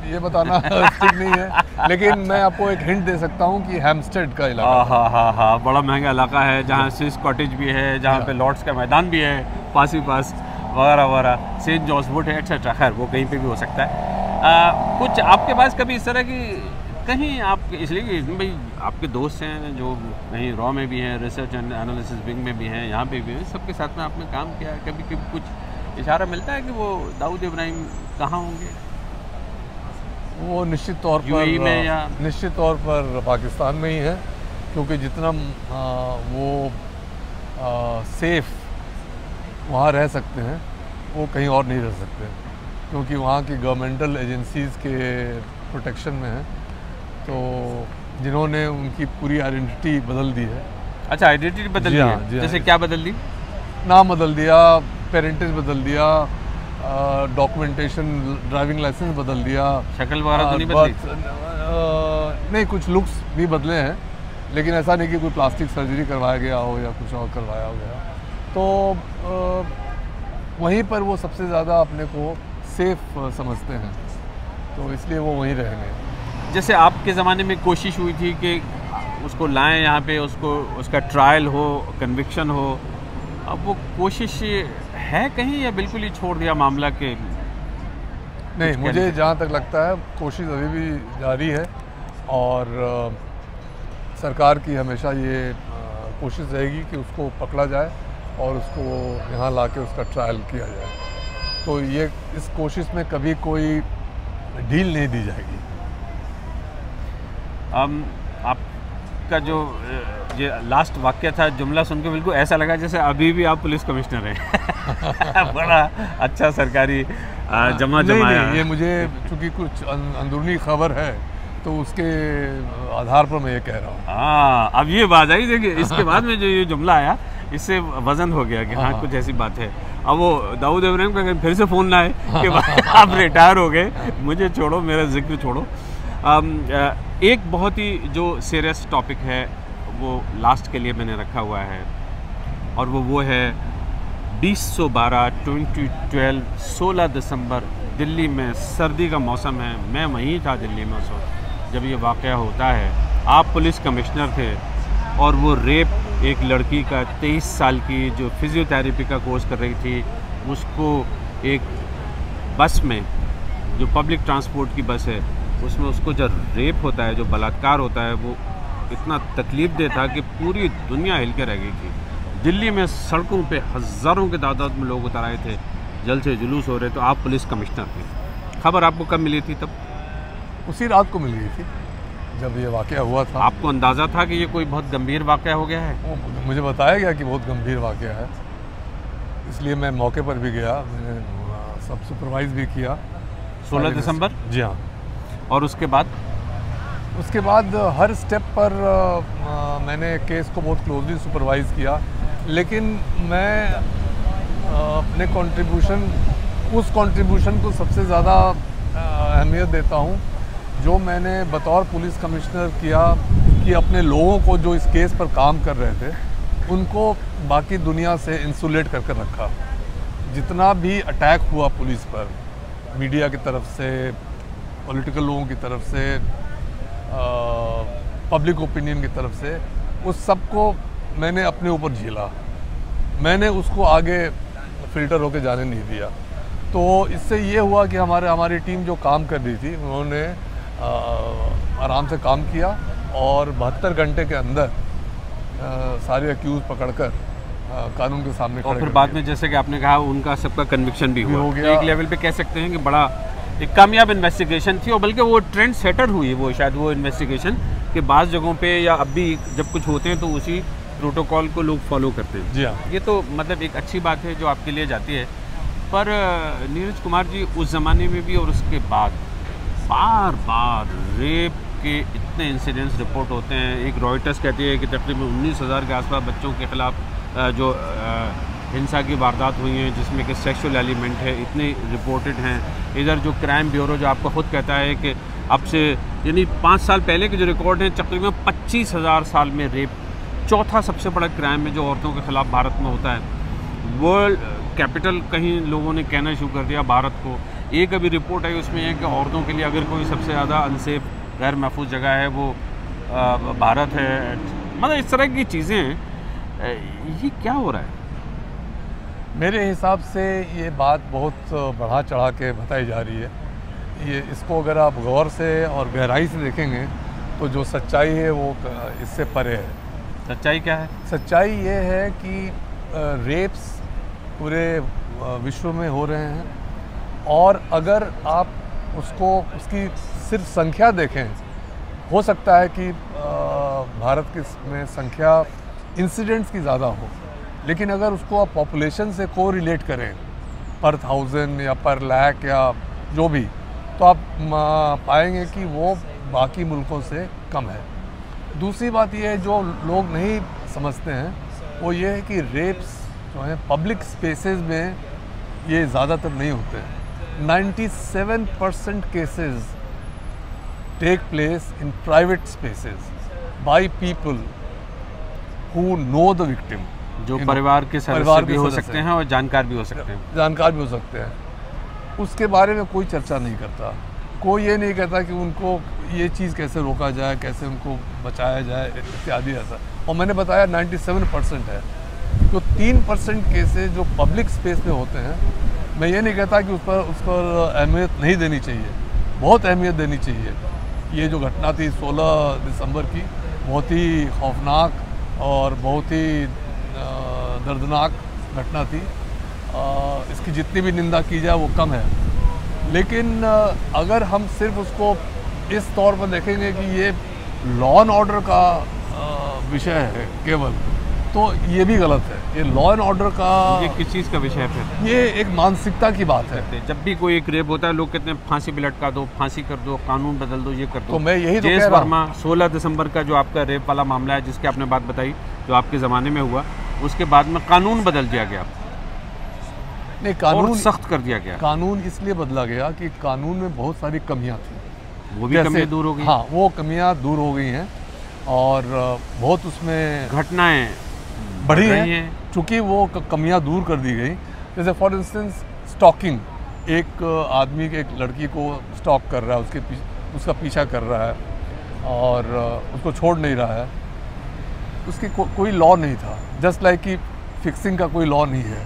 Speaker 3: ये बताना ठीक नहीं है, लेकिन मैं आपको एक हिंट दे सकता हूँ कि हैम्स्टेड का इलाका।
Speaker 2: हाँ, बड़ा महंगा इलाका है जहाँ स्विस कॉटेज भी है, जहाँ पे लॉर्ड्स का मैदान भी है पास ही पास, वगैरह वगैरह, सेंट जॉर्ज वुड है, एक्सेट्रा। खैर वो कहीं पे भी हो सकता है। कुछ आपके पास कभी इस तरह की कहीं आप, इसलिए भाई आपके दोस्त हैं जो कहीं रॉ में भी हैं, रिसर्च एंड एनालिसिस विंग में भी हैं, यहाँ पे भी हैं, सबके साथ में आपने काम किया, कभी कुछ इशारा मिलता है कि वो दाऊद इब्राहिम कहाँ होंगे?
Speaker 3: वो निश्चित तौर पर
Speaker 2: यूएई में या
Speaker 3: निश्चित तौर पर पाकिस्तान में ही है, क्योंकि जितना वो सेफ वहाँ रह सकते हैं वो कहीं और नहीं रह सकते, क्योंकि वहाँ की गवर्नमेंटल एजेंसीज़ के प्रोटेक्शन में है। तो जिन्होंने उनकी पूरी आइडेंटिटी बदल दी है।
Speaker 2: अच्छा, आइडेंटिटी बदल दी है? जैसे क्या बदल दी?
Speaker 3: नाम बदल दिया, पेरेंटेज बदल दिया, डॉक्यूमेंटेशन, ड्राइविंग लाइसेंस बदल दिया, शक्ल वगैरह तो नहीं बदली? नहीं, कुछ लुक्स भी बदले हैं, लेकिन ऐसा नहीं कि कोई प्लास्टिक सर्जरी करवाया गया हो या कुछ और करवाया हो गया। तो वहीं पर वो सबसे ज़्यादा अपने को सेफ समझते हैं, तो इसलिए वो वहीं रहेंगे।
Speaker 2: जैसे आपके ज़माने में कोशिश हुई थी कि उसको लाएं यहाँ पे, उसका ट्रायल हो, कन्विक्शन हो, अब वो कोशिश है कहीं या बिल्कुल ही छोड़ दिया मामला के?
Speaker 3: नहीं, मुझे जहाँ तक लगता है कोशिश अभी भी जारी है, और सरकार की हमेशा ये कोशिश रहेगी कि उसको पकड़ा जाए और उसको यहाँ लाके उसका ट्रायल किया जाए। तो ये इस कोशिश में कभी कोई ढील नहीं दी जाएगी।
Speaker 2: आपका जो ये लास्ट वाक्य था, जुमला सुन के बिल्कुल ऐसा लगा जैसे अभी भी आप पुलिस कमिश्नर हैं। बड़ा अच्छा सरकारी जमाया?
Speaker 3: नहीं, ये मुझे चूँकि कुछ अंदरूनी खबर है तो उसके आधार पर मैं ये कह रहा हूँ।
Speaker 2: हाँ, अब ये बात आई, देखिए इसके बाद में जो ये जुमला आया इससे वजन हो गया कि हाँ कुछ ऐसी बात है। अब वो दाऊद इब्राहिम का फिर से फ़ोन ना आए कि आप रिटायर हो गए, मुझे छोड़ो, मेरा जिक्र छोड़ो। एक बहुत ही जो सीरियस टॉपिक है वो लास्ट के लिए मैंने रखा हुआ है, और वो है 2012 16 दिसंबर, दिल्ली में सर्दी का मौसम है। मैं वहीं था दिल्ली में उस वक्त जब ये वाक़या होता है। आप पुलिस कमिश्नर थे और वो रेप एक लड़की का 23 साल की जो फिज़ियोथेरेपी का कोर्स कर रही थी, उसको एक बस में, जो पब्लिक ट्रांसपोर्ट की बस है, उसमें उसको जब रेप होता है, जो बलात्कार होता है, वो इतना तकलीफ़देह था कि पूरी दुनिया हिल के रह गई थी। दिल्ली में सड़कों पे हज़ारों के तादाद में लोग उतर आए थे, जल से जुलूस हो रहे। तो आप पुलिस कमिश्नर थे, खबर आपको कब मिली थी? तब
Speaker 3: उसी रात को मिल गई थी जब ये वाक़या हुआ था।
Speaker 2: आपको अंदाज़ा था कि ये कोई बहुत गंभीर वाक़या हो गया है?
Speaker 3: मुझे बताया गया कि बहुत गंभीर वाक़या है, इसलिए मैं मौके पर भी गया, मैंने सब सुपरवाइज़ भी किया।
Speaker 2: 16 दिसंबर?
Speaker 3: जी हाँ।
Speaker 2: और उसके बाद
Speaker 3: हर स्टेप पर मैंने केस को बहुत क्लोजली सुपरवाइज़ किया, लेकिन मैं अपने उस कंट्रीब्यूशन को सबसे ज़्यादा अहमियत देता हूँ जो मैंने बतौर पुलिस कमिश्नर किया, कि अपने लोगों को जो इस केस पर काम कर रहे थे उनको बाकी दुनिया से इंसुलेट करके रखा। जितना भी अटैक हुआ पुलिस पर, मीडिया की तरफ से, पॉलिटिकल लोगों की तरफ से, पब्लिक ओपिनियन की तरफ से, उस सब को मैंने अपने ऊपर झेला। मैंने उसको आगे फ़िल्टर होके जाने नहीं दिया। तो इससे ये हुआ कि हमारी टीम जो काम कर रही थी, उन्होंने आराम से काम किया और 72 घंटे के अंदर सारे अक्यूज़ पकड़कर कानून के सामने खड़े।
Speaker 2: और फिर बाद में जैसे कि आपने कहा, उनका सबका कन्विक्शन भी हुआ।
Speaker 3: हो गया।
Speaker 2: एक लेवल पे कह सकते हैं कि बड़ा एक कामयाब इन्वेस्टिगेशन थी, और बल्कि वो ट्रेंड सेटर हुई वो शायद वो इन्वेस्टिगेशन के बाद जगहों पे, या अब भी जब कुछ होते हैं तो उसी प्रोटोकॉल को लोग फॉलो करते हैं।
Speaker 3: जी हाँ।
Speaker 2: ये तो मतलब एक अच्छी बात है जो आपके लिए जाती है। पर नीरज कुमार जी, उस ज़माने में भी और उसके बाद बार बार रेप के इतने इंसिडेंट्स रिपोर्ट होते हैं। एक रॉयटर्स कहती है कि तकरीबन 19,000 के आसपास बच्चों के ख़िलाफ़ जो हिंसा की वारदात हुई हैं, जिसमें कि सेक्सुअल एलिमेंट है, इतने रिपोर्टेड हैं। इधर जो क्राइम ब्यूरो जो आपको खुद कहता है कि अब से यानी 5 साल पहले के जो रिकॉर्ड हैं, तकरीबन 25,000 साल में रेप चौथा सबसे बड़ा क्राइम है जो औरतों के ख़िलाफ़ भारत में होता है। वर्ल्ड कैपिटल कहीं लोगों ने कहना शुरू कर दिया भारत को। एक अभी रिपोर्ट आई, उसमें है कि औरतों के लिए अगर कोई सबसे ज़्यादा अनसेफ, गैर महफूज जगह है वो भारत है। मतलब इस तरह की चीज़ें, ये क्या हो रहा है?
Speaker 3: मेरे हिसाब से ये बात बहुत बढ़ा चढ़ा के बताई जा रही है। ये इसको अगर आप गौर से और गहराई से देखेंगे तो जो सच्चाई है वो इससे परे है।
Speaker 2: सच्चाई क्या है?
Speaker 3: सच्चाई ये है कि रेप्स पूरे विश्व में हो रहे हैं, और अगर आप उसकी सिर्फ संख्या देखें, हो सकता है कि भारत में संख्या इंसिडेंट्स की ज़्यादा हो, लेकिन अगर उसको आप पॉपुलेशन से को रिलेट करें, पर 1000 या पर लाख या जो भी, तो आप पाएंगे कि वो बाकी मुल्कों से कम है। दूसरी बात ये है जो लोग नहीं समझते हैं, वो ये है कि रेप्स जो हैं पब्लिक स्पेसेस में ये ज़्यादातर नहीं होते हैं। 97% cases take place in private spaces by people who know the victim,
Speaker 2: जो परिवार के सदस्य भी हो सकते हैं और जानकार भी हो सकते हैं।
Speaker 3: जानकार भी हो सकते हैं। उसके बारे में कोई चर्चा नहीं करता। कोई ये नहीं कहता कि उनको ये चीज़ कैसे रोका जाए, कैसे उनको बचाया जाए इत्यादि ऐसा। और मैंने बताया 97% है। तो 3% केसेस जो पब्लिक स्पेस में होते हैं, मैं ये नहीं कहता कि उस पर अहमियत नहीं देनी चाहिए, बहुत अहमियत देनी चाहिए। ये जो घटना थी 16 दिसंबर की, बहुत ही खौफनाक और बहुत ही दर्दनाक घटना थी। इसकी जितनी भी निंदा की जाए वो कम है, लेकिन अगर हम सिर्फ उसको इस तौर पर देखेंगे कि ये लॉ एंड ऑर्डर का विषय है केवल, तो ये भी गलत है। ये लॉ एंड ऑर्डर का,
Speaker 2: ये किस चीज़ का विषय है फिर?
Speaker 3: ये एक मानसिकता की बात है।
Speaker 2: जब भी कोई एक रेप होता है लोग कहते हैं फांसी पे लटका दो, फांसी कर दो, कानून बदल दो, ये कर दो।
Speaker 3: तो मैं यही तो
Speaker 2: जेस
Speaker 3: कह रहा हूं।
Speaker 2: वर्मा 16 दिसंबर का जो आपका रेप वाला मामला है, जिसके आपने बात बताई, जो आपके ज़माने में हुआ, उसके बाद में कानून बदल दिया गया,
Speaker 3: नहीं कानून
Speaker 2: सख्त कर दिया गया।
Speaker 3: कानून इसलिए बदला गया कि कानून में बहुत सारी कमियां थी,
Speaker 2: वो भी कमियां दूर हो गई।
Speaker 3: हाँ, वो कमियां दूर हो गई हैं और बहुत उसमें
Speaker 2: घटनाएं
Speaker 3: बढ़ी हैं चूँकि वो कमियां दूर कर दी गई। जैसे फॉर इंस्टेंस स्टॉकिंग, एक आदमी एक लड़की को स्टॉक कर रहा है, उसका पीछा कर रहा है और उसको छोड़ नहीं रहा है, उसकी कोई लॉ नहीं था। जस्ट लाइक कि फिक्सिंग का कोई लॉ नहीं है,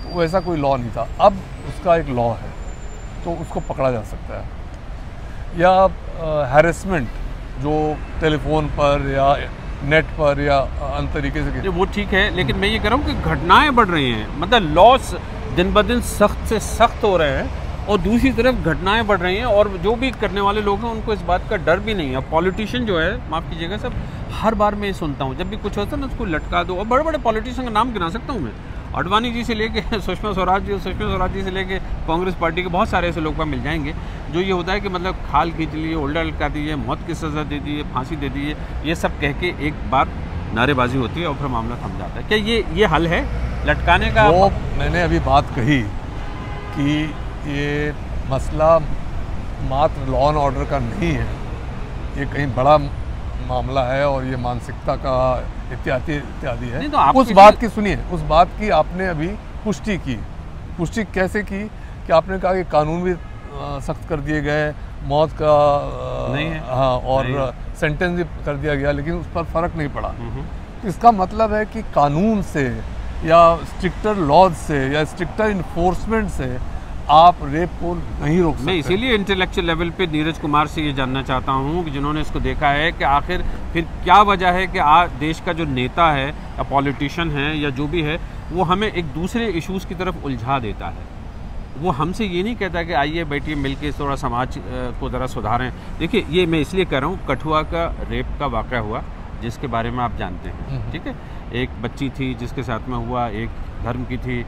Speaker 3: तो वैसा कोई लॉ नहीं था। अब उसका एक लॉ है तो उसको पकड़ा जा सकता है। या हैरेसमेंट जो टेलीफोन पर या नेट पर या अन्य तरीके से,
Speaker 2: वो ठीक है, लेकिन मैं ये कह रहा हूँ कि घटनाएं बढ़ रही हैं, मतलब लॉस दिन ब दिन सख्त से सख्त हो रहे हैं और दूसरी तरफ घटनाएं बढ़ रही हैं और जो भी करने वाले लोग हैं उनको इस बात का डर भी नहीं है। पॉलिटिशियन जो है, माफ़ कीजिएगा सब, हर बार मैं ये सुनता हूँ जब भी कुछ होता है ना, उसको लटका दो। और बड़े बड़े पॉलिटिशियन का नाम गिना सकता हूँ मैं, आडवाणी जी से लेके सुषमा स्वराज जी से लेके कांग्रेस पार्टी के बहुत सारे ऐसे लोग मिल जाएंगे जो ये होता है कि मतलब खाल खींच लिए, उल्टा लटका दिए, मौत की सज़ा दे दी, फांसी दे दी, ये सब कह के एक बार नारेबाजी होती है और फिर मामला थम जाता है। क्या ये हल है लटकाने का?
Speaker 3: वो मैंने अभी बात कही कि ये मसला मात्र लॉ एंड ऑर्डर का नहीं है, ये कहीं बड़ा मामला है और ये मानसिकता का इत्यादि है।
Speaker 2: तो
Speaker 3: उस बात की सुनिए, उस बात की आपने अभी पुष्टि की। पुष्टि कैसे की कि आपने कहा कि कानून भी सख्त कर दिए गए, मौत का
Speaker 2: नहीं है,
Speaker 3: हाँ, और सेंटेंस भी कर दिया गया, लेकिन उस पर फ़र्क नहीं पड़ा। तो इसका मतलब है कि कानून से या स्ट्रिक्टर लॉज से या स्ट्रिक्टर इन्फोर्समेंट से आप रेप को नहीं रोक सकते।
Speaker 2: मैं इसीलिए इंटेलेक्चुअल लेवल पे नीरज कुमार से ये जानना चाहता हूँ कि जिन्होंने इसको देखा है कि आखिर फिर क्या वजह है कि देश का जो नेता है या पॉलिटिशियन है या जो भी है, वो हमें एक दूसरे इश्यूज़ की तरफ उलझा देता है। वो हमसे ये नहीं कहता कि आइए बैठिए मिलके थोड़ा समाज को ज़रा सुधारें। देखिए, ये मैं इसलिए कह रहा हूँ, कठुआ का रेप का वाक़या हुआ जिसके बारे में आप जानते हैं, ठीक है। एक बच्ची थी जिसके साथ में हुआ, एक धर्म की थी,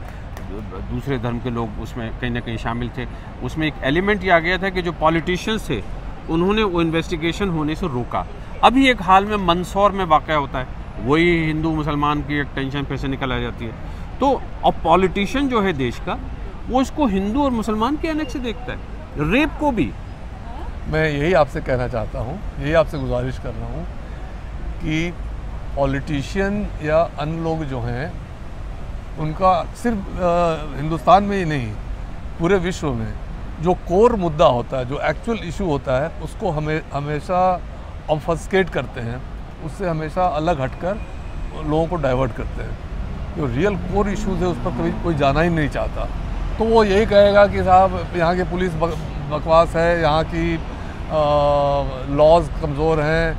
Speaker 2: दूसरे धर्म के लोग उसमें कहीं ना कहीं शामिल थे। उसमें एक एलिमेंट ये आ गया था कि जो पॉलिटिशियंस थे उन्होंने वो इन्वेस्टिगेशन होने से रोका। अभी एक हाल में मंदसौर में वाक़या होता है, वही हिंदू मुसलमान की एक टेंशन फिर से निकल आ जाती है। तो अब पॉलिटिशियन जो है देश का, वो इसको हिंदू और मुसलमान के अनेक से देखता है, रेप को भी।
Speaker 3: मैं यही आपसे कहना चाहता हूँ, यही आपसे गुजारिश कर रहा हूँ कि पॉलिटिशियन या अन्य लोग जो हैं, उनका सिर्फ हिंदुस्तान में ही नहीं, पूरे विश्व में जो कोर मुद्दा होता है, जो एक्चुअल इशू होता है, उसको हमेशा ऑब्फस्केट करते हैं, उससे हमेशा अलग हटकर लोगों को डाइवर्ट करते हैं। जो रियल कोर इश्यूज़ है उस पर कभी कोई जाना ही नहीं चाहता। तो वो यही कहेगा कि साहब यहाँ की पुलिस बकवास है, यहाँ की लॉज कमज़ोर हैं,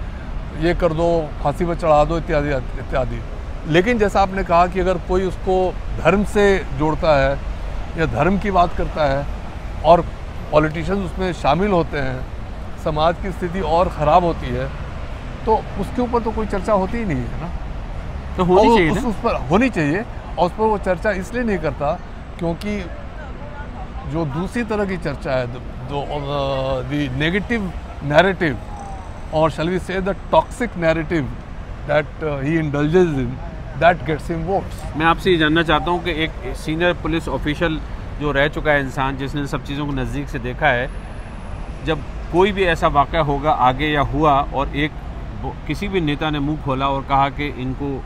Speaker 3: ये कर दो, फांसी पर चढ़ा दो, इत्यादि इत्यादि। लेकिन जैसा आपने कहा कि अगर कोई उसको धर्म से जोड़ता है या धर्म की बात करता है और पॉलिटिशियंस उसमें शामिल होते हैं, समाज की स्थिति और ख़राब होती है, तो उसके ऊपर तो कोई चर्चा होती ही नहीं है ना।
Speaker 2: तो होनी चाहिए ना?
Speaker 3: उस पर होनी चाहिए, और उस पर वो चर्चा इसलिए नहीं करता क्योंकि जो दूसरी तरह की चर्चा है, द नेगेटिव नैरेटिव, और shall we say the toxic narrative that he indulges in, that gets him votes.
Speaker 2: मैं आपसे ये जानना चाहता हूँ कि एक सीनियर पुलिस ऑफिशियल जो रह चुका है इंसान, जिसने सब चीज़ों को नज़दीक से देखा है, जब कोई भी ऐसा वाक़या होगा आगे या हुआ और किसी भी नेता ने मुंह खोला और कहा कि इनको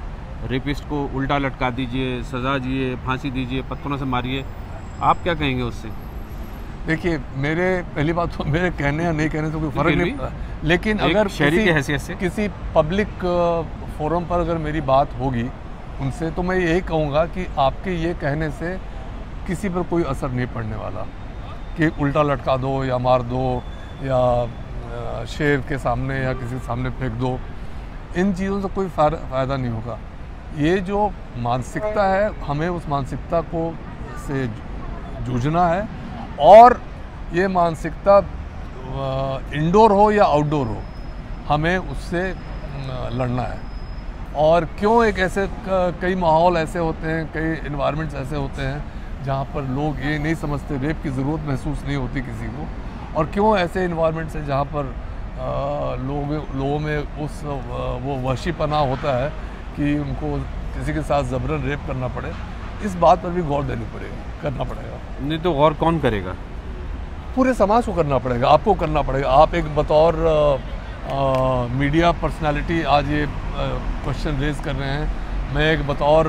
Speaker 2: रेपिस्ट को उल्टा लटका दीजिए, सज़ा दीजिए, फांसी दीजिए, पत्थरों से मारिए, आप क्या कहेंगे उससे?
Speaker 3: देखिए, मेरे पहली बात तो मेरे कहने या नहीं कहने से कोई फ़र्क नहीं पड़ता, लेकिन अगर
Speaker 2: शहरी की हैसियत से
Speaker 3: किसी पब्लिक फोरम पर अगर मेरी बात होगी उनसे, तो मैं यही कहूँगा कि आपके ये कहने से किसी पर कोई असर नहीं पड़ने वाला कि उल्टा लटका दो या मार दो या शेर के सामने या किसी के सामने फेंक दो। इन चीज़ों से कोई फ़ायदा नहीं होगा। ये जो मानसिकता है, हमें उस मानसिकता को से जूझना है, और ये मानसिकता इंडोर हो या आउटडोर हो, हमें उससे लड़ना है। और क्यों एक ऐसे कई माहौल ऐसे होते हैं, कई इन्वायरमेंट्स ऐसे होते हैं जहाँ पर लोग ये नहीं समझते, रेप की ज़रूरत महसूस नहीं होती किसी को, और क्यों ऐसे इन्वायरमेंट्स हैं जहाँ पर लोगों में वो वहशीपना होता है कि उनको किसी के साथ ज़बरन रेप करना पड़े। इस बात पर भी गौर करना पड़ेगा।
Speaker 2: नहीं तो गौर कौन करेगा?
Speaker 3: पूरे समाज को करना पड़ेगा, आपको करना पड़ेगा। आप एक बतौर मीडिया पर्सनालिटी आज ये क्वेश्चन रेज कर रहे हैं, मैं एक बतौर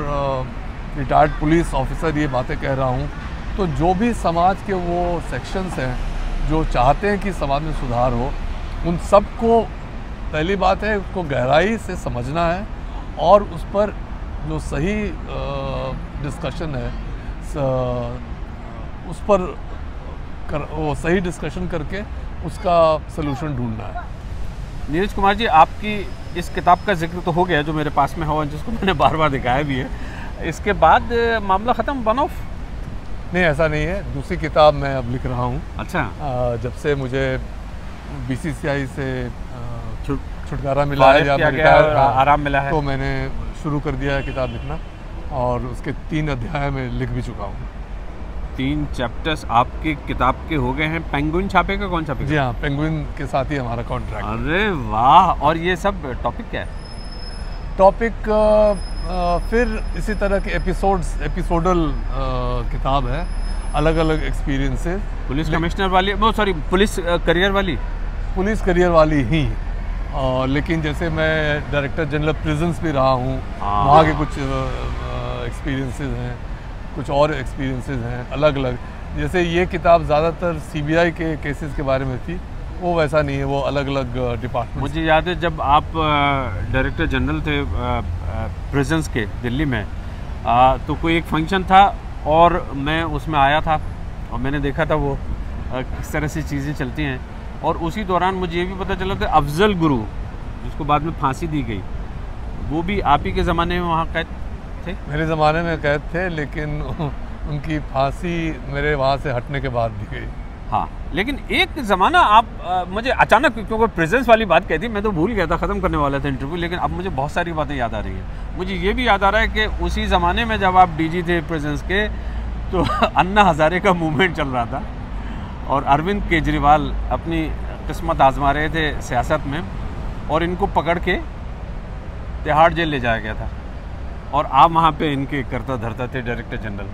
Speaker 3: रिटायर्ड पुलिस ऑफिसर ये बातें कह रहा हूँ, तो जो भी समाज के वो सेक्शंस हैं जो चाहते हैं कि समाज में सुधार हो, उन सबको पहली बात है उसको गहराई से समझना है और उस पर जो सही डिस्कशन है उस पर वो सही डिस्कशन करके उसका सलूशन ढूंढना है।
Speaker 2: नीरज कुमार जी, आपकी इस किताब का जिक्र तो हो गया जो मेरे पास में हो, जिसको मैंने बार बार दिखाया भी है। इसके बाद मामला ख़त्म, वन ऑफ?
Speaker 3: नहीं, ऐसा नहीं है। दूसरी किताब मैं अब लिख रहा हूँ।
Speaker 2: अच्छा।
Speaker 3: जब से मुझे BCCI से छुटकारा मिला है या
Speaker 2: आराम मिला है,
Speaker 3: तो मैंने शुरू कर दिया है किताब लिखना, और उसके 3 अध्याय में लिख भी चुका हूँ।
Speaker 2: 3 चैप्टर्स आपकी किताब के हो गए हैं। पेंगुइन छापेगा? कौन छापेगा?
Speaker 3: जी हाँ, पेंगुइन के साथ ही हमारा कॉन्ट्रैक्ट।
Speaker 2: अरे वाह! और ये सब टॉपिक क्या है?
Speaker 3: टॉपिक फिर इसी तरह के एपिसोडल किताब है, अलग अलग एक्सपीरियंसेस।
Speaker 2: पुलिस कमिश्नर वाली, वो सॉरी पुलिस करियर वाली?
Speaker 3: पुलिस करियर वाली ही, लेकिन जैसे मैं डायरेक्टर जनरल प्रिजन्स भी रहा हूँ, वहाँ के कुछ एक्सपीरियंसेस हैं, कुछ और एक्सपीरियंसेस हैं अलग अलग। जैसे ये किताब ज़्यादातर CBI के केसेस के बारे में थी, वो वैसा नहीं है, वो अलग अलग डिपार्टमेंट।
Speaker 2: मुझे याद है जब आप डायरेक्टर जनरल थे प्रिजन्स के दिल्ली में, तो कोई एक फंक्शन था और मैं उसमें आया था और मैंने देखा था वो किस तरह से चीज़ें चलती हैं। और उसी दौरान मुझे ये भी पता चला था अफजल गुरु, जिसको बाद में फांसी दी गई, वो भी आप ही के ज़माने में वहाँ कैद थे? मेरे
Speaker 3: ज़माने में कैद थे, लेकिन उनकी फांसी मेरे वहाँ से हटने के बाद दी गई।
Speaker 2: हाँ, लेकिन एक ज़माना आप मुझे अचानक, क्योंकि प्रेजेंस वाली बात कहती, मैं तो भूल गया था, ख़त्म करने वाला था इंटरव्यू, लेकिन अब मुझे बहुत सारी बातें याद आ रही हैं। मुझे ये भी याद आ रहा है कि उसी ज़माने में जब आप DG थे प्रेजेंस के, तो अन्ना हज़ारे का मूवमेंट चल रहा था और अरविंद केजरीवाल अपनी किस्मत आजमा रहे थे सियासत में, और इनको पकड़ के तिहाड़ जेल ले जाया गया था और आप वहाँ पे इनके करता धरता थे डायरेक्टर जनरल।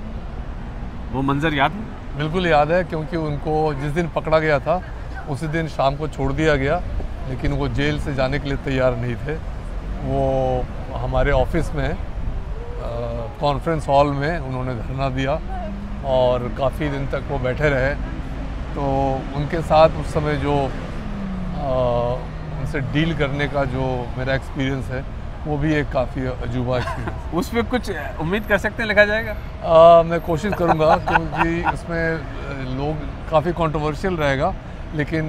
Speaker 2: वो मंजर याद है?
Speaker 3: बिल्कुल याद है, क्योंकि उनको जिस दिन पकड़ा गया था उसी दिन शाम को छोड़ दिया गया, लेकिन वो जेल से जाने के लिए तैयार नहीं थे। वो हमारे ऑफिस में कॉन्फ्रेंस हॉल में उन्होंने धरना दिया और काफ़ी दिन तक वो बैठे रहे। तो उनके साथ उस समय जो उनसे डील करने का जो मेरा एक्सपीरियंस है, वो भी एक काफ़ी अजूबा एक्सपीरियंस।
Speaker 2: उसमें कुछ उम्मीद कर सकते हैं लिखा जाएगा?
Speaker 3: मैं कोशिश करूँगा, क्योंकि उसमें लोग काफ़ी कंट्रोवर्शियल रहेगा, लेकिन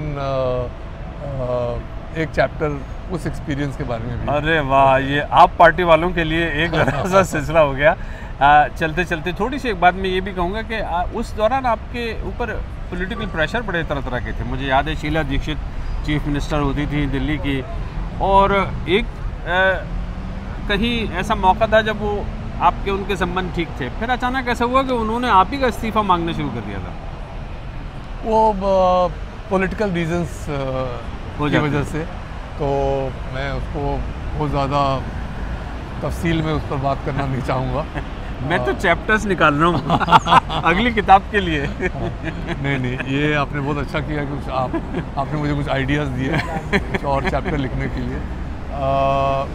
Speaker 3: एक चैप्टर उस एक्सपीरियंस के बारे में भी।
Speaker 2: अरे वाह, ये आप पार्टी वालों के लिए एक बड़ा सा सिलसिला हो गया। चलते चलते थोड़ी सी एक बात मैं ये भी कहूँगा कि उस दौरान आपके ऊपर पॉलिटिकल प्रेशर बड़े तरह तरह के थे। मुझे याद है शीला दीक्षित चीफ मिनिस्टर होती थी दिल्ली की, और एक कहीं ऐसा मौका था जब वो आपके उनके संबंध ठीक थे, फिर अचानक ऐसा हुआ कि उन्होंने आप ही का इस्तीफ़ा मांगना शुरू कर दिया था।
Speaker 3: वो पॉलिटिकल रीजंस की वजह से, तो मैं उसको बहुत ज़्यादा तफसील में उस पर बात करना नहीं चाहूँगा।
Speaker 2: मैं तो चैप्टर्स निकाल रहा हूँ अगली किताब के लिए।
Speaker 3: नहीं, ये आपने बहुत अच्छा किया कि आपने मुझे कुछ आइडियाज़ दिए कुछ और चैप्टर लिखने के लिए।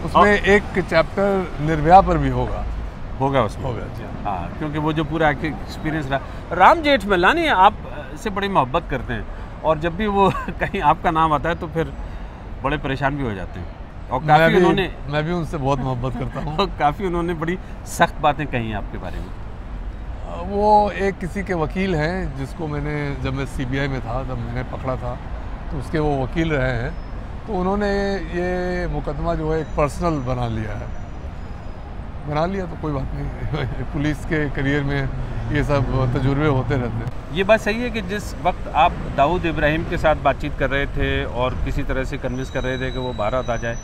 Speaker 3: उसमें एक चैप्टर निर्भया पर भी होगा
Speaker 2: उसमें
Speaker 3: होगा जी
Speaker 2: हाँ, क्योंकि वो जो पूरा एक्सपीरियंस रहा। राम जेठमलानी आप से बड़ी मोहब्बत करते हैं, और जब भी वो कहीं आपका नाम आता है तो फिर बड़े परेशान भी हो जाते हैं, और काफ़ी
Speaker 3: मैं भी उनसे बहुत मोहब्बत करता हूँ।
Speaker 2: काफ़ी उन्होंने बड़ी सख्त बातें कही आपके बारे में।
Speaker 3: वो एक किसी के वकील हैं जिसको मैंने, जब मैं CBI में था, जब मैंने पकड़ा था, तो उसके वो वकील रहे हैं, तो उन्होंने ये मुकदमा जो है एक पर्सनल बना लिया तो कोई बात नहीं। पुलिस के करियर में ये सब तजुर्बे होते रहते हैं।
Speaker 2: ये बात सही है कि जिस वक्त आप दाऊद इब्राहिम के साथ बातचीत कर रहे थे और किसी तरह से कन्विंस कर रहे थे कि वो भारत आ जाए,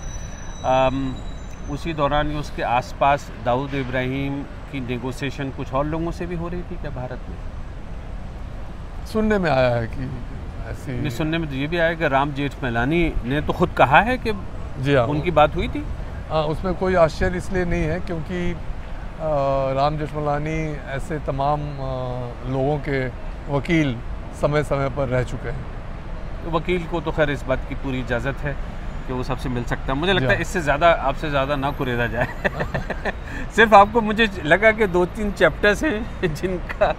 Speaker 2: उसी दौरान ही उसके आसपास दाऊद इब्राहिम की नेगोशिएशन कुछ और लोगों से भी हो रही थी क्या भारत में?
Speaker 3: सुनने में आया है कि ऐसी।
Speaker 2: नहीं, सुनने में तो ये भी आया कि राम जेठमलानी ने तो खुद कहा है कि
Speaker 3: जी हाँ,
Speaker 2: उनकी बात हुई थी।
Speaker 3: उसमें कोई आश्चर्य इसलिए नहीं है क्योंकि राम जेठमलानी ऐसे तमाम लोगों के वकील समय समय पर रह चुके हैं।
Speaker 2: तो वकील को तो खैर इस बात की पूरी इजाज़त है कि वो सबसे मिल सकता है। मुझे लगता है इससे ज़्यादा आपसे ज़्यादा ना कुरेदा जाए। सिर्फ आपको, मुझे लगा कि 2-3 चैप्टर्स हैं जिनका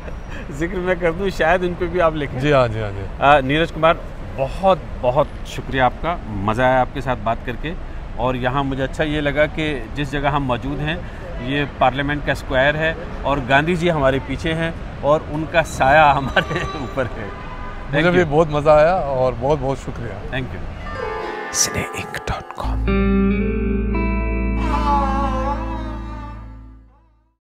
Speaker 2: जिक्र मैं कर दूं, शायद उन पे भी आप लिखें।
Speaker 3: जी हाँ, जी हाँ, जी।
Speaker 2: नीरज कुमार, बहुत बहुत शुक्रिया आपका, मज़ा आया आपके साथ बात करके। और यहाँ मुझे अच्छा ये लगा कि जिस जगह हम मौजूद हैं ये पार्लियामेंट का स्क्वायर है और गांधी जी हमारे पीछे हैं और उनका साया हमारे ऊपर है।
Speaker 3: मुझे भी बहुत मज़ा आया और बहुत बहुत शुक्रिया।
Speaker 2: Thank you. cineinc.com